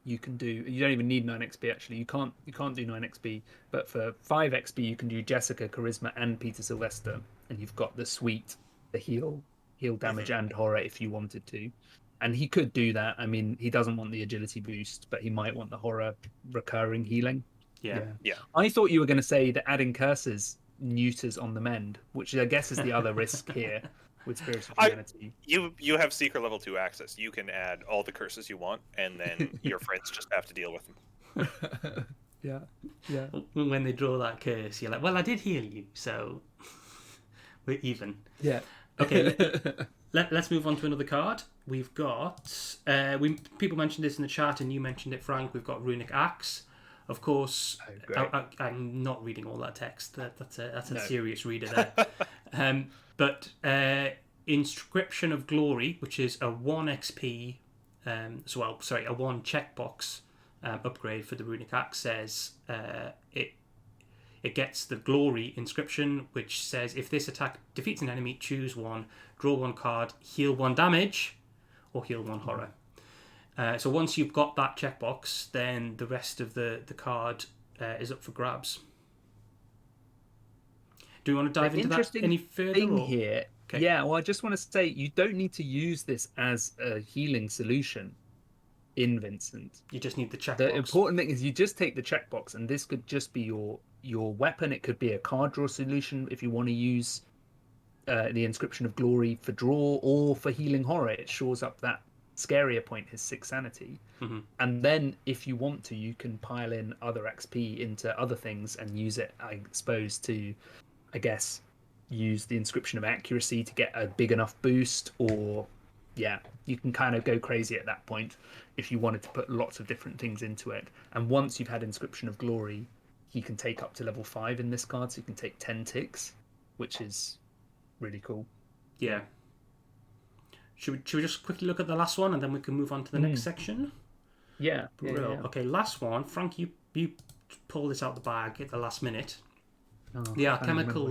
you don't even need 9 XP actually. You can't do 9 XP, but for 5 XP you can do Jessica, Charisma, and Peter Sylvester, and you've got the suite, the heal damage and horror if you wanted to. And he could do that. I mean, he doesn't want the agility boost, but he might want the horror recurring healing. Yeah. I thought you were going to say that adding curses neuters on the mend, which I guess is the other risk here with Spirits of Humanity. You have secret level 2 access. You can add all the curses you want, and then your friends just have to deal with them. Yeah. When they draw that curse, you're like, well, I did heal you, so we're even. Yeah. Okay, let's move on to another card. We've got people mentioned this in the chat, and you mentioned it, Frank. We've got Runic Axe. Of course, I'm not reading all that text. That's a serious reader there. But Inscription of Glory, which is a 1 XP, a 1 checkbox upgrade for the Runic Axe, says it gets the Glory inscription, which says if this attack defeats an enemy, choose one, draw 1 card, heal 1 damage, or heal 1 horror. So once you've got that checkbox, then the rest of the card is up for grabs. Do you want to dive into that any further? Here. Okay. Yeah, well, I just want to say you don't need to use this as a healing solution in Vincent. You just need the checkbox. The important thing is you just take the checkbox, and this could just be your weapon. It could be a card draw solution if you want to use the Inscription of Glory for draw or for healing horror. It shores up that scarier point, his 6 sanity. Mm-hmm. And then if you want to, you can pile in other XP into other things and use it, I suppose, to, I guess, use the Inscription of Accuracy to get a big enough boost, or you can kind of go crazy at that point if you wanted to put lots of different things into it. And once you've had Inscription of Glory, he can take up to level 5 in this card, so you can take 10 ticks, which is really cool. Yeah. Should we just quickly look at the last one, and then we can move on to the next section? Yeah. Okay, last one. Frank, you pulled this out the bag at the last minute. The alchemical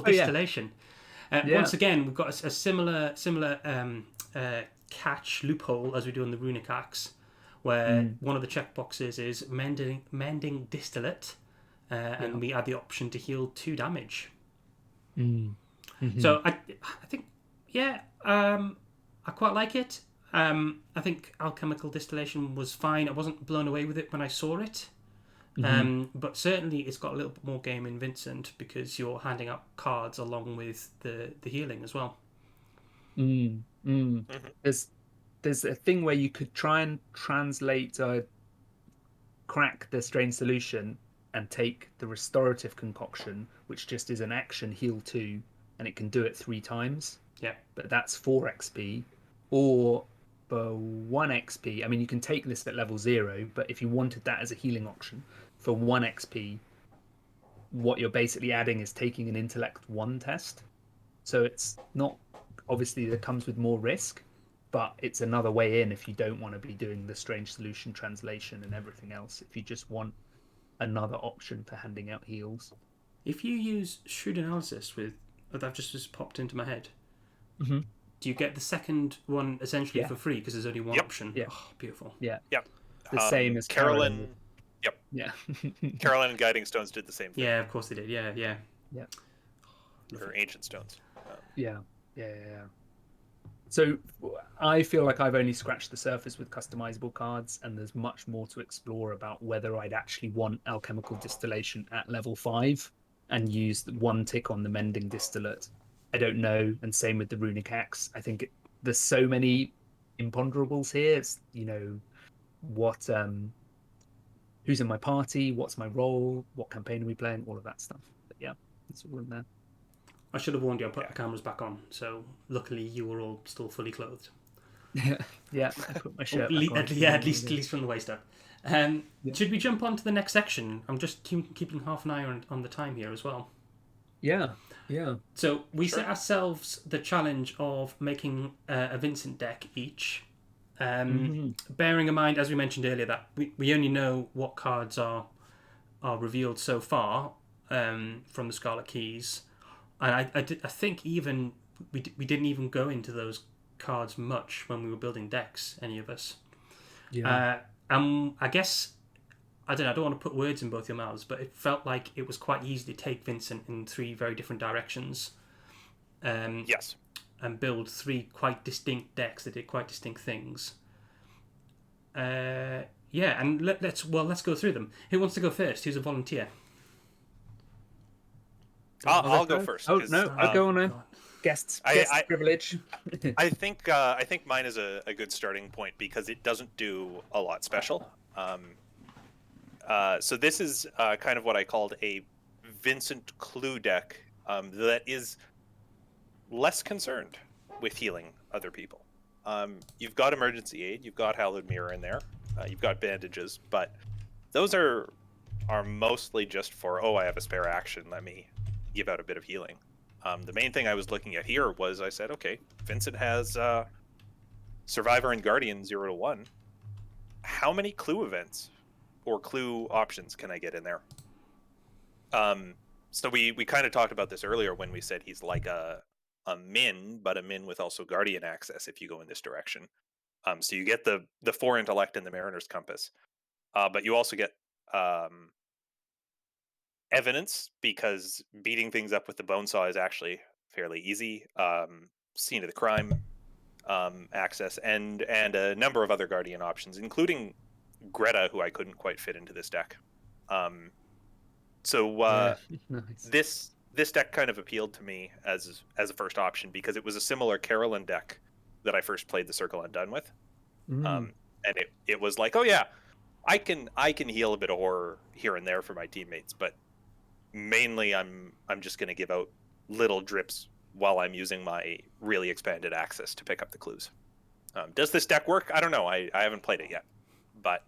distillation. Once again, we've got a similar catch loophole as we do on the Runic Axe, where one of the checkboxes is mending distillate, and we add the option to heal 2 damage. So I think, I quite like it. I think alchemical distillation was fine. I wasn't blown away with it when I saw it. But certainly it's got a little bit more game in Vincent, because you're handing out cards along with the healing as well. There's a thing where you could try and translate crack the strange solution and take the restorative concoction, which just is an action heal 2, and it can do it 3 times. Yeah, but that's 4 XP. Or for 1 XP, I mean, you can take this at level 0, but if you wanted that as a healing option for 1 XP, what you're basically adding is taking an intellect 1 test. So it's not, obviously that comes with more risk, but it's another way in if you don't want to be doing the strange solution translation and everything else. If you just want another option for handing out heals. If you use shrewd analysis that just popped into my head, do you get the second one essentially for free because there's only one option? Yeah. Oh, beautiful. Yeah. Yep. The same as Carolyn. Yep. Yeah. Carolyn and Guiding Stones did the same thing. Yeah, of course they did. Yeah. Or Ancient Stones. Yeah. So I feel like I've only scratched the surface with customizable cards, and there's much more to explore about whether I'd actually want alchemical distillation at level 5 and use 1 tick on the mending distillate. I don't know, and same with the Runic Axe. I think there's so many imponderables here. It's, what, who's in my party, what's my role, what campaign are we playing, all of that stuff. But yeah, it's all in there. I should have warned you. I put the cameras back on, so luckily you were all still fully clothed. Yeah, I put my shirt At back on. at least from the waist up. Should we jump on to the next section? I'm just keeping half an eye on the time here as well. Yeah. So we set ourselves the challenge of making a Vincent deck each. Bearing in mind, as we mentioned earlier, that we only know what cards are revealed so far from the Scarlet Keys, and I think even we didn't even go into those cards much when we were building decks, any of us. I guess I don't want to put words in both your mouths, but it felt like it was quite easy to take Vincent in 3 very different directions. Yes. And build 3 quite distinct decks that did quite distinct things. And let's go through them. Who wants to go first? Who's a volunteer? I'll go first. Oh no, I'll go on a guest privilege. I think mine is a good starting point because it doesn't do a lot special. So this is kind of what I called a Vincent Clue deck that is less concerned with healing other people. You've got emergency aid, you've got Hallowed Mirror in there, you've got bandages, but those are mostly just for, I have a spare action, let me give out a bit of healing. The main thing I was looking at here was I said, okay, Vincent has Survivor and Guardian 0 to 1. How many clue events or clue options can I get in there? So we kind of talked about this earlier when we said he's like a min, but a min with also Guardian access if you go in this direction. So you get the 4 intellect and the Mariner's Compass, but you also get evidence because beating things up with the bone saw is actually fairly easy. Scene of the crime access and a number of other Guardian options, including Greta, who I couldn't quite fit into this deck. Nice. This deck kind of appealed to me as a first option because it was a similar Carolyn deck that I first played the Circle Undone with. And it was like, oh yeah, I can heal a bit of horror here and there for my teammates, but mainly I'm just going to give out little drips while I'm using my really expanded access to pick up the clues. Does this deck work? I don't know. I haven't played it yet, but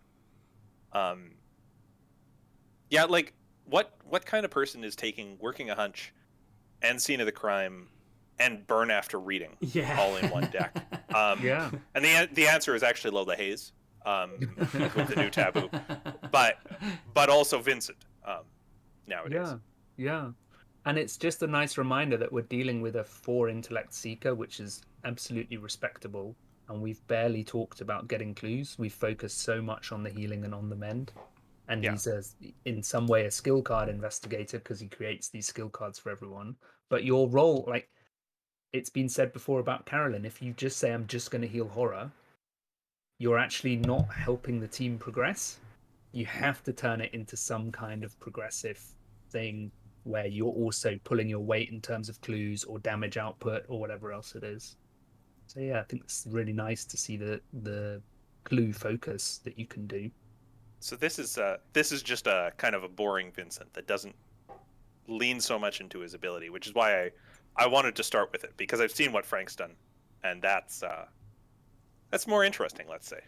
like what kind of person is taking Working a Hunch and Scene of the Crime and Burn After Reading all in one deck? And the answer is actually Lola Hayes with the new Taboo, but also Vincent nowadays. Yeah. And it's just a nice reminder that we're dealing with a 4 intellect seeker, which is absolutely respectable. And we've barely talked about getting clues. We've focused so much on the healing and on the mend. And he's in some way a skill card investigator because he creates these skill cards for everyone. But your role, like it's been said before about Carolyn, if you just say, I'm just going to heal horror, you're actually not helping the team progress. You have to turn it into some kind of progressive thing where you're also pulling your weight in terms of clues or damage output or whatever else it is. So I think it's really nice to see the clue focus that you can do. So this is just a kind of a boring Vincent that doesn't lean so much into his ability, which is why I wanted to start with it, because I've seen what Frank's done, and that's more interesting, let's say.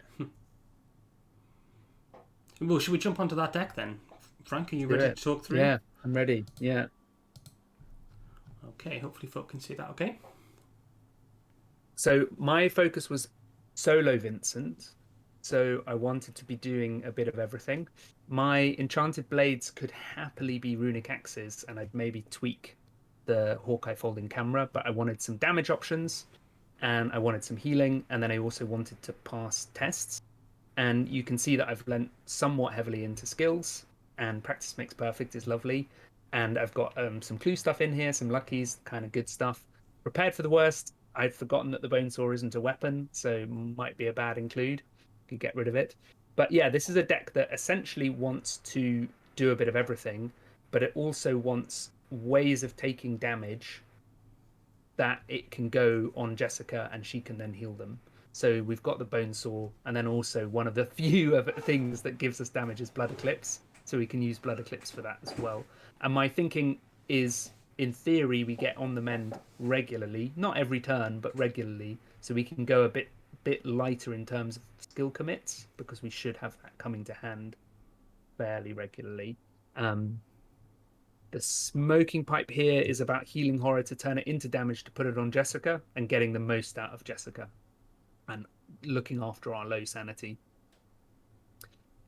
Well, should we jump onto that deck then? Frank, are you ready to talk through? Yeah, I'm ready. Yeah. Okay, hopefully folk can see that okay. So my focus was solo Vincent. So I wanted to be doing a bit of everything. My enchanted blades could happily be runic axes, and I'd maybe tweak the Hawkeye folding camera, but I wanted some damage options, and I wanted some healing, and then I also wanted to pass tests. And you can see that I've lent somewhat heavily into skills, and practice makes perfect is lovely. And I've got some clue stuff in here, some luckies, kind of good stuff. Prepared for the worst. I'd forgotten that the bone saw isn't a weapon, so might be a bad include. Could get rid of it. But yeah, this is a deck that essentially wants to do a bit of everything, but it also wants ways of taking damage that it can go on Jessica and she can then heal them. So we've got the bone saw, and then also one of the few of things that gives us damage is blood eclipse. So we can use blood eclipse for that as well. And my thinking is in theory, we get on the mend regularly, not every turn, but regularly, so we can go a bit lighter in terms of skill commits because we should have that coming to hand fairly regularly. The smoking pipe here is about healing horror to turn it into damage to put it on Jessica and getting the most out of Jessica and looking after our low sanity.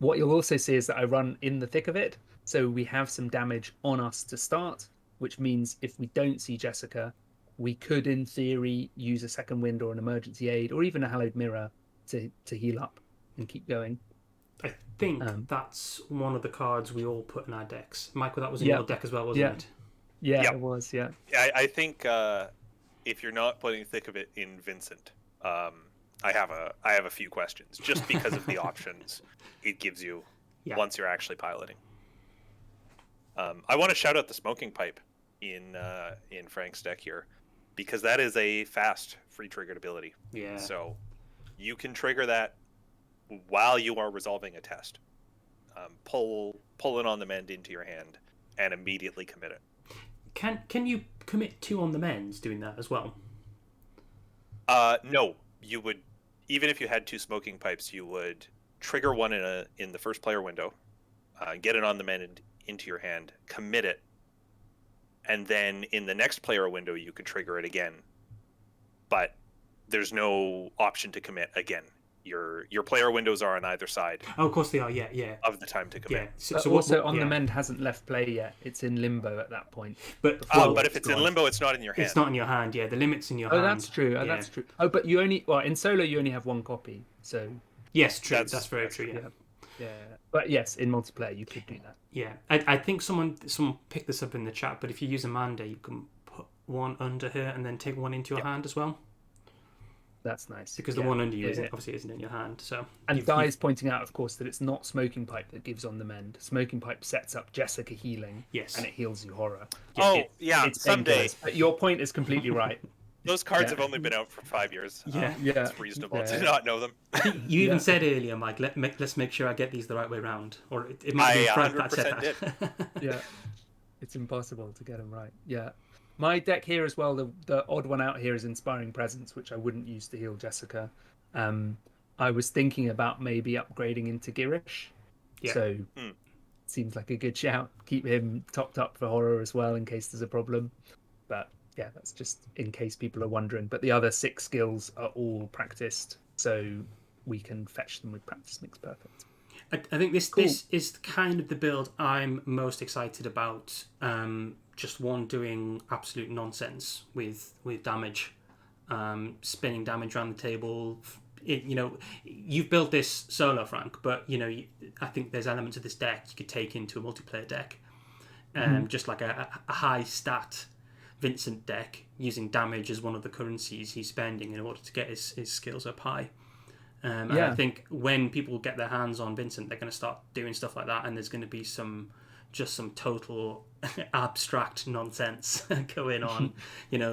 What you'll also see is that I run in the thick of it, so we have some damage on us to start, which means if we don't see Jessica, we could in theory use a second wind or an emergency aid or even a hallowed mirror to heal up and keep going. I think that's one of the cards we all put in our decks. Michael, that was in your deck as well, wasn't it? Yeah, Yep. It was, yeah. I think if you're not putting thick of it in Vincent, I have a few questions just because of the options it gives you once you're actually piloting. I want to shout out the smoking pipe in Frank's deck here because that is a fast free triggered ability. Yeah. So you can trigger that while you are resolving a test. Pull it on the mend into your hand and immediately commit it. Can you commit 2 on the mends doing that as well? No, you would. Even if you had 2 smoking pipes, you would trigger one in the first player window, get it on the mend into your hand, commit it, and then in the next player window you could trigger it again. But there's no option to commit again. Your player windows are on either side. Oh, of course they are. Yeah. Of the time to commit. Yeah. So also on the mend hasn't left play yet. It's in limbo at that point. But if it's in limbo, it's not in your hand. It's not in your hand. Yeah, the limit's in your hand. Oh, that's true. That's true. Oh, but you only in solo you only have 1 copy. So yes, true. That's very true. Yeah. But yes, in multiplayer you could do that. Yeah, I think someone picked this up in the chat. But if you use Amanda, you can put 1 under her and then take 1 into your hand as well. That's nice. Because the one under you obviously isn't in your hand. So and Guy's pointing out, of course, that it's not smoking pipe that gives on the mend. Smoking pipe sets up Jessica healing. Yes. And it heals you horror. It's someday. But your point is completely right. Those cards have only been out for 5 years. Yeah. It's reasonable to not know them. I think you even said earlier, Mike, let's make sure I get these the right way round. Or it might be Frank that said that. Yeah. It's impossible to get them right. Yeah. My deck here as well, the odd one out here is Inspiring Presence, which I wouldn't use to heal Jessica. I was thinking about maybe upgrading into Girish. Yeah. So seems like a good shout. Keep him topped up for horror as well in case there's a problem. But yeah, that's just in case people are wondering. But the other 6 skills are all practiced, so we can fetch them with Practice Makes Perfect. I think this is kind of the build I'm most excited about. Just one doing absolute nonsense with damage, spinning damage around the table. You've built this solo, Frank, but I think there's elements of this deck you could take into a multiplayer deck, just like a high stat Vincent deck using damage as one of the currencies he's spending in order to get his skills up high. And I think when people get their hands on Vincent, they're going to start doing stuff like that, and there's going to be some total abstract nonsense going on.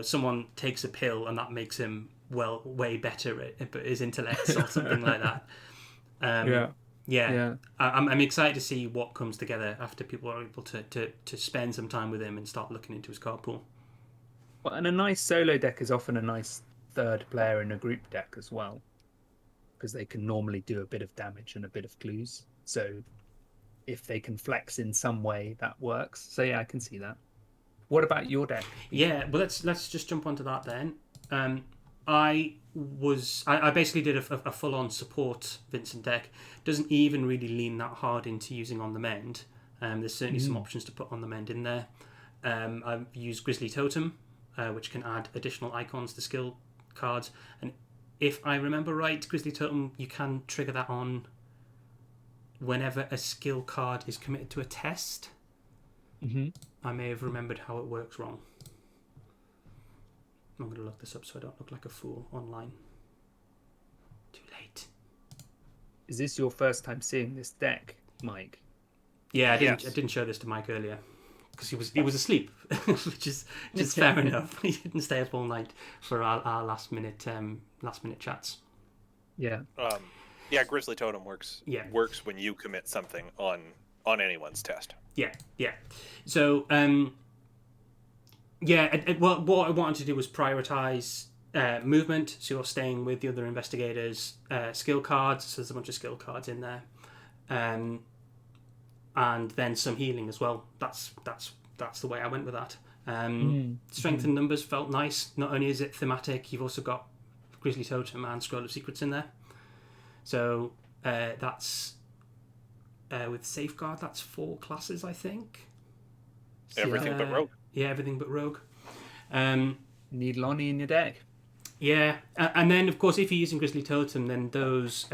Someone takes a pill and that makes him way better at his intellect or something like that. I'm excited to see what comes together after people are able to spend some time with him and start looking into his card pool. Well, and a nice solo deck is often a nice third player in a group deck as well, because they can normally do a bit of damage and a bit of clues. So if they can flex in some way, that works. So yeah, I can see that. What about your deck? Yeah, well, let's just jump onto that then. I basically did a full-on support Vincent deck. Doesn't even really lean that hard into using on the mend. There's certainly some options to put on the mend in there. I've used Grizzly Totem, which can add additional icons to skill cards. And if I remember right, Grizzly Totem, you can trigger that on whenever a skill card is committed to a test. I may have remembered how it works wrong. I'm going to look this up so I don't look like a fool online. Too late. Is this your first time seeing this deck, Mike? Yeah, I didn't show this to Mike earlier because he was asleep, which is fair enough. He didn't stay up all night for our last minute chats. Yeah. Grizzly Totem works. Yeah. Works when you commit something on anyone's test. Yeah. So Yeah, what I wanted to do was prioritize movement, so you're staying with the other investigators' skill cards, so there's a bunch of skill cards in there, and then some healing as well. That's the way I went with that. Strength in numbers felt nice. Not only is it thematic, you've also got Grizzly Totem and Scroll of Secrets in there. So that's with Safeguard, that's 4 classes, I think. Everything but Rogue. Yeah, everything but Rogue. Need Lonnie in your deck. Yeah, and then of course, if you're using Grizzly Totem, then those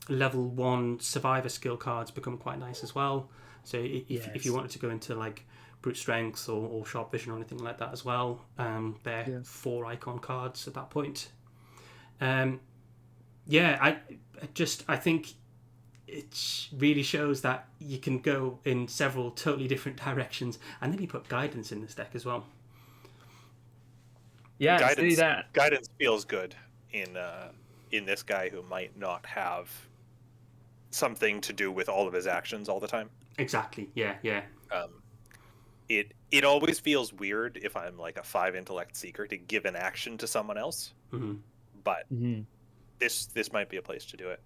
level 1 Survivor skill cards become quite nice as well. So if you wanted to go into like Brute Strength or Sharp Vision or anything like that as well, they're 4 icon cards at that point. I think it really shows that you can go in several totally different directions, and then you put guidance in this deck as well. Yeah, guidance feels good in this guy who might not have something to do with all of his actions all the time. Exactly. Yeah. It always feels weird if I'm like a 5 intellect seeker to give an action to someone else, but this might be a place to do it.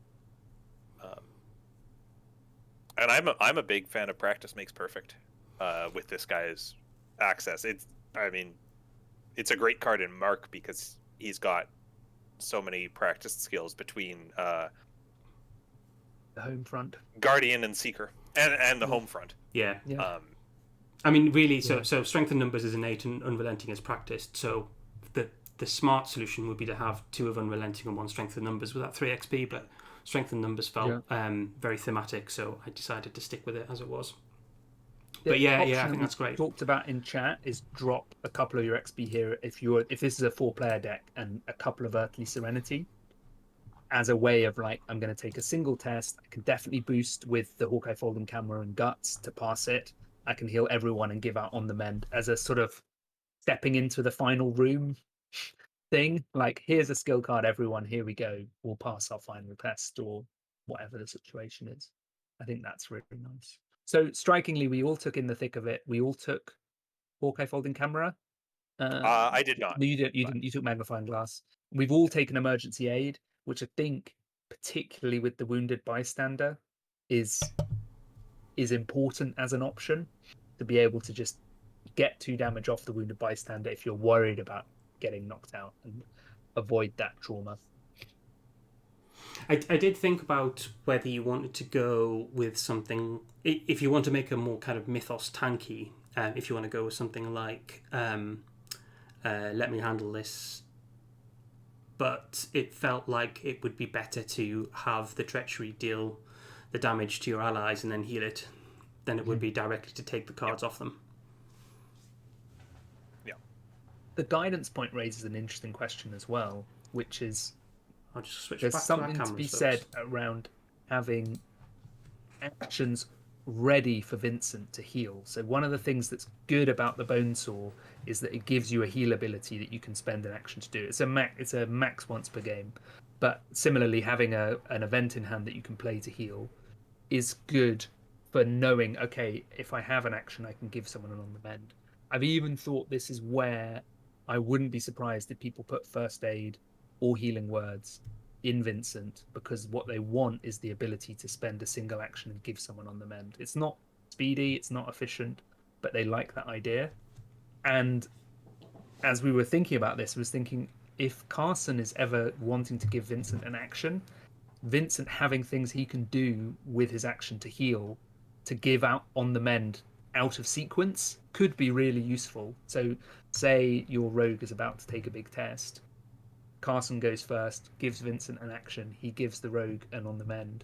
And I'm a big fan of practice makes perfect with this guy's access. It's a great card in Mark because he's got so many practice skills between the home front, Guardian and Seeker, and the home front. Yeah. Yeah. So Strength in Numbers is innate and Unrelenting is practiced. So the smart solution would be to have 2 of Unrelenting and 1 Strength in Numbers with that 3 XP, but Strength in Numbers felt very thematic, so I decided to stick with it as it was. But I think that's great. Talked about in chat is drop a couple of your XP here if this is a 4-player deck, and a couple of Earthly Serenity as a way of like, I'm going to take a single test. I can definitely boost with the Hawkeye Folding Camera and Guts to pass it. I can heal everyone and give out On the Mend as a sort of stepping into the final room thing. Like, here's a skill card, everyone, here we go. We'll pass our final test or whatever the situation is. I think that's really nice. So strikingly, we all took in the thick of it. We all took Hawkeye Folding Camera. I did not. No, you didn't. You took Magnifying Glass. We've all taken Emergency Aid, which I think, particularly with the Wounded Bystander, is important as an option to be able to just get 2 damage off the Wounded Bystander if you're worried about getting knocked out and avoid that trauma. I did think about whether you wanted to go with something, if you want to make a more kind of mythos tanky, if you want to go with something like Let Me Handle This, but it felt like it would be better to have the Treachery deal the damage to your allies and then heal it than it would be directly to take the cards off them. Yeah. The guidance point raises an interesting question as well, which is I'll just switch there's back something to, to cameras, be folks. said around having actions ready for Vincent to heal. So one of the things that's good about the Bonesaw is that it gives you a heal ability that you can spend an action to do. It's a max once per game, but similarly having an event in hand that you can play to heal is good for knowing, okay, if I have an action I can give someone an On the Mend. I've even thought this is where I wouldn't be surprised if people put First Aid or Healing Words in Vincent, because what they want is the ability to spend a single action and give someone On the Mend. It's not speedy, it's not efficient, but they like that idea. And as we were thinking about this, I was thinking, if Carson is ever wanting to give Vincent an action, Vincent having things he can do with his action to heal, to give out On the Mend out of sequence, could be really useful. So say your rogue is about to take a big test, Carson goes first, gives Vincent an action, he gives the rogue an On the Mend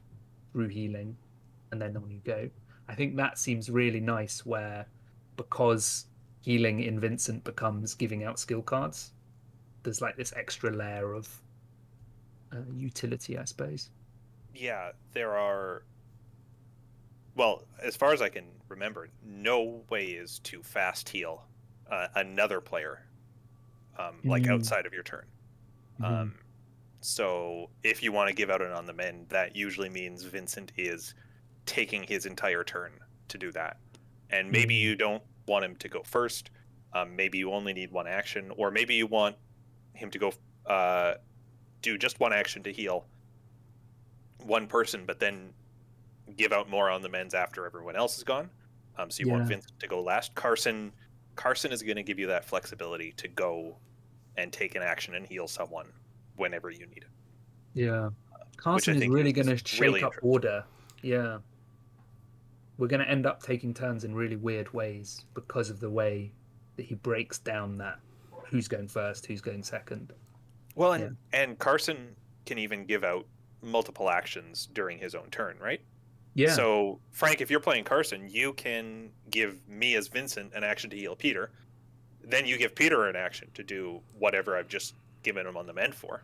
through healing, and then on you go. I think that seems really nice, where because healing in Vincent becomes giving out skill cards, there's like this extra layer of utility, I suppose. Yeah, there are, well, as far as I can remember, no way is to fast heal another player like outside of your turn. So if you want to give out an On the Mend, that usually means Vincent is taking his entire turn to do that. And maybe you don't want him to go first. Maybe you only need one action, or maybe you want him to go do just one action to heal one person, but then give out more on the mends after everyone else is gone. So you want Vincent to go last. Carson is going to give you that flexibility to go and take an action and heal someone whenever you need it. Yeah. Carson is really going to shake up order. Yeah. We're going to end up taking turns in really weird ways because of the way that he breaks down that who's going first, who's going second. Well, and Carson can even give out multiple actions during his own turn, right? Yeah. So, Frank, if you're playing Carson, you can give me as Vincent an action to heal Peter. Then you give Peter an action to do whatever I've just given him on the mend for.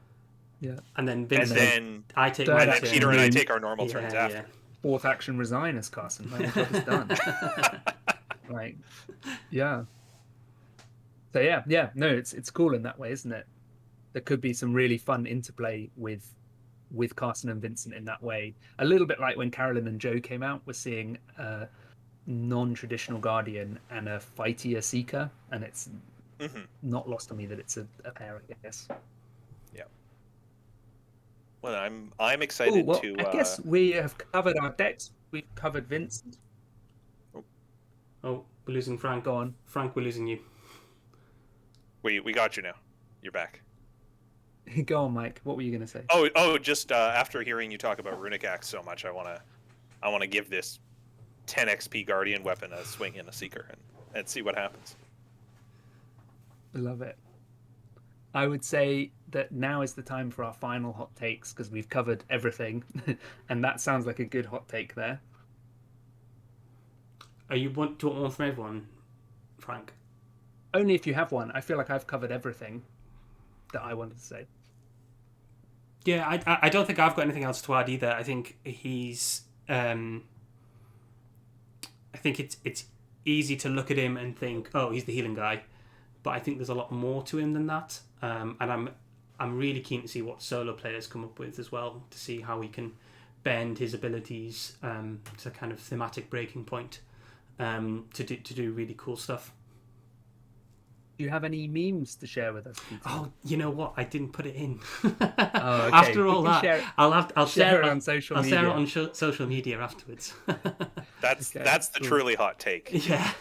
Yeah. And then Vincent, and then I take and then Peter and I take our normal turns after. Fourth action resign as Carson. My job is done. Right. Yeah. So yeah. No, it's cool in that way, isn't it? There could be some really fun interplay with Carson and Vincent in that way. A little bit like when Carolyn and Joe came out, we're seeing a non-traditional Guardian and a fightier Seeker, and it's not lost on me that it's a pair, I guess. Yeah. Well, I'm excited to. I guess we have covered our decks. We've covered Vincent. Oh, we're losing Frank. Go on. Frank, we're losing you. We got you now. You're back. Go on, Mike. What were you going to say? Oh, just after hearing you talk about Runic Axe so much, I want to give this 10 XP Guardian weapon a swing in a Seeker and see what happens. I love it. I would say that now is the time for our final hot takes because we've covered everything, and that sounds like a good hot take there. Do you want one from everyone, Frank? Only if you have one. I feel like I've covered everything that I wanted to say. Yeah, I don't think I've got anything else to add either. I think he's I think it's easy to look at him and think, oh, he's the healing guy, but I think there's a lot more to him than that. And I'm really keen to see what solo players come up with as well, to see how we can bend his abilities to kind of thematic breaking point to do really cool stuff. Do you have any memes to share with us, Peter? Oh, you know what? I didn't put it in. Okay. After all that, I'll share it on social media. I'll share it on social media afterwards. That's the truly hot take. Yeah.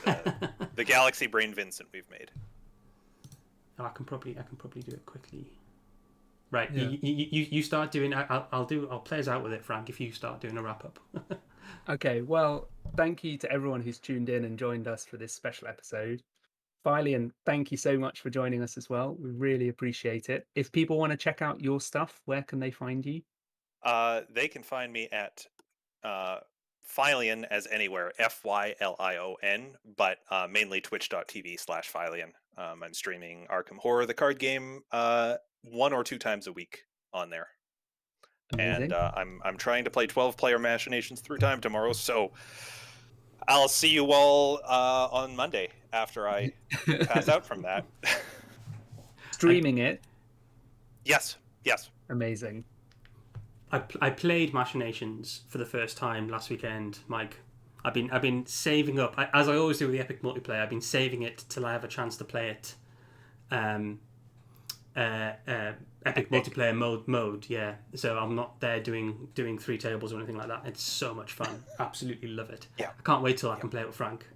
The Galaxy Brain Vincent we've made. Oh, I can probably do it quickly. Right. Yeah. You start doing. I'll play us out with it, Frank. If you start doing a wrap up. Okay. Well, thank you to everyone who's tuned in and joined us for this special episode. Philian, thank you so much for joining us as well. We really appreciate it. If people want to check out your stuff, where can they find you? They can find me at Philian as anywhere, Fylion, but mainly twitch.tv/Philian. I'm streaming Arkham Horror, the card game, 1 or 2 times a week on there. Amazing. And I'm trying to play 12-player Machinations through time tomorrow, so I'll see you all on Monday after I pass out from that. Streaming it? Yes. Amazing. I played Machinations for the first time last weekend, Mike. I've been saving up, as I always do with the Epic multiplayer. I've been saving it till I have a chance to play it. Epic multiplayer mode, yeah. So I'm not there doing 3 tables or anything like that. It's so much fun. Absolutely love it. Yeah. I can't wait till I can play it with Frank.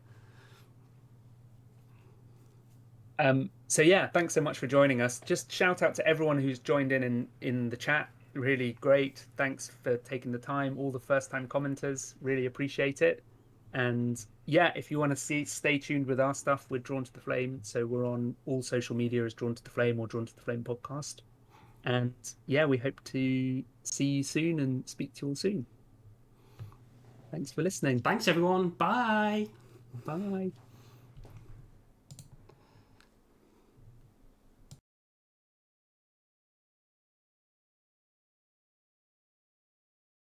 So yeah, thanks so much for joining us. Just shout out to everyone who's joined in the chat. Really great. Thanks for taking the time. All the first time commenters, really appreciate it. And yeah, if you want to stay tuned with our stuff, we're Drawn to the Flame. So we're on all social media as Drawn to the Flame or Drawn to the Flame podcast. And yeah, we hope to see you soon and speak to you all soon. Thanks for listening. Thanks, everyone. Bye. Bye.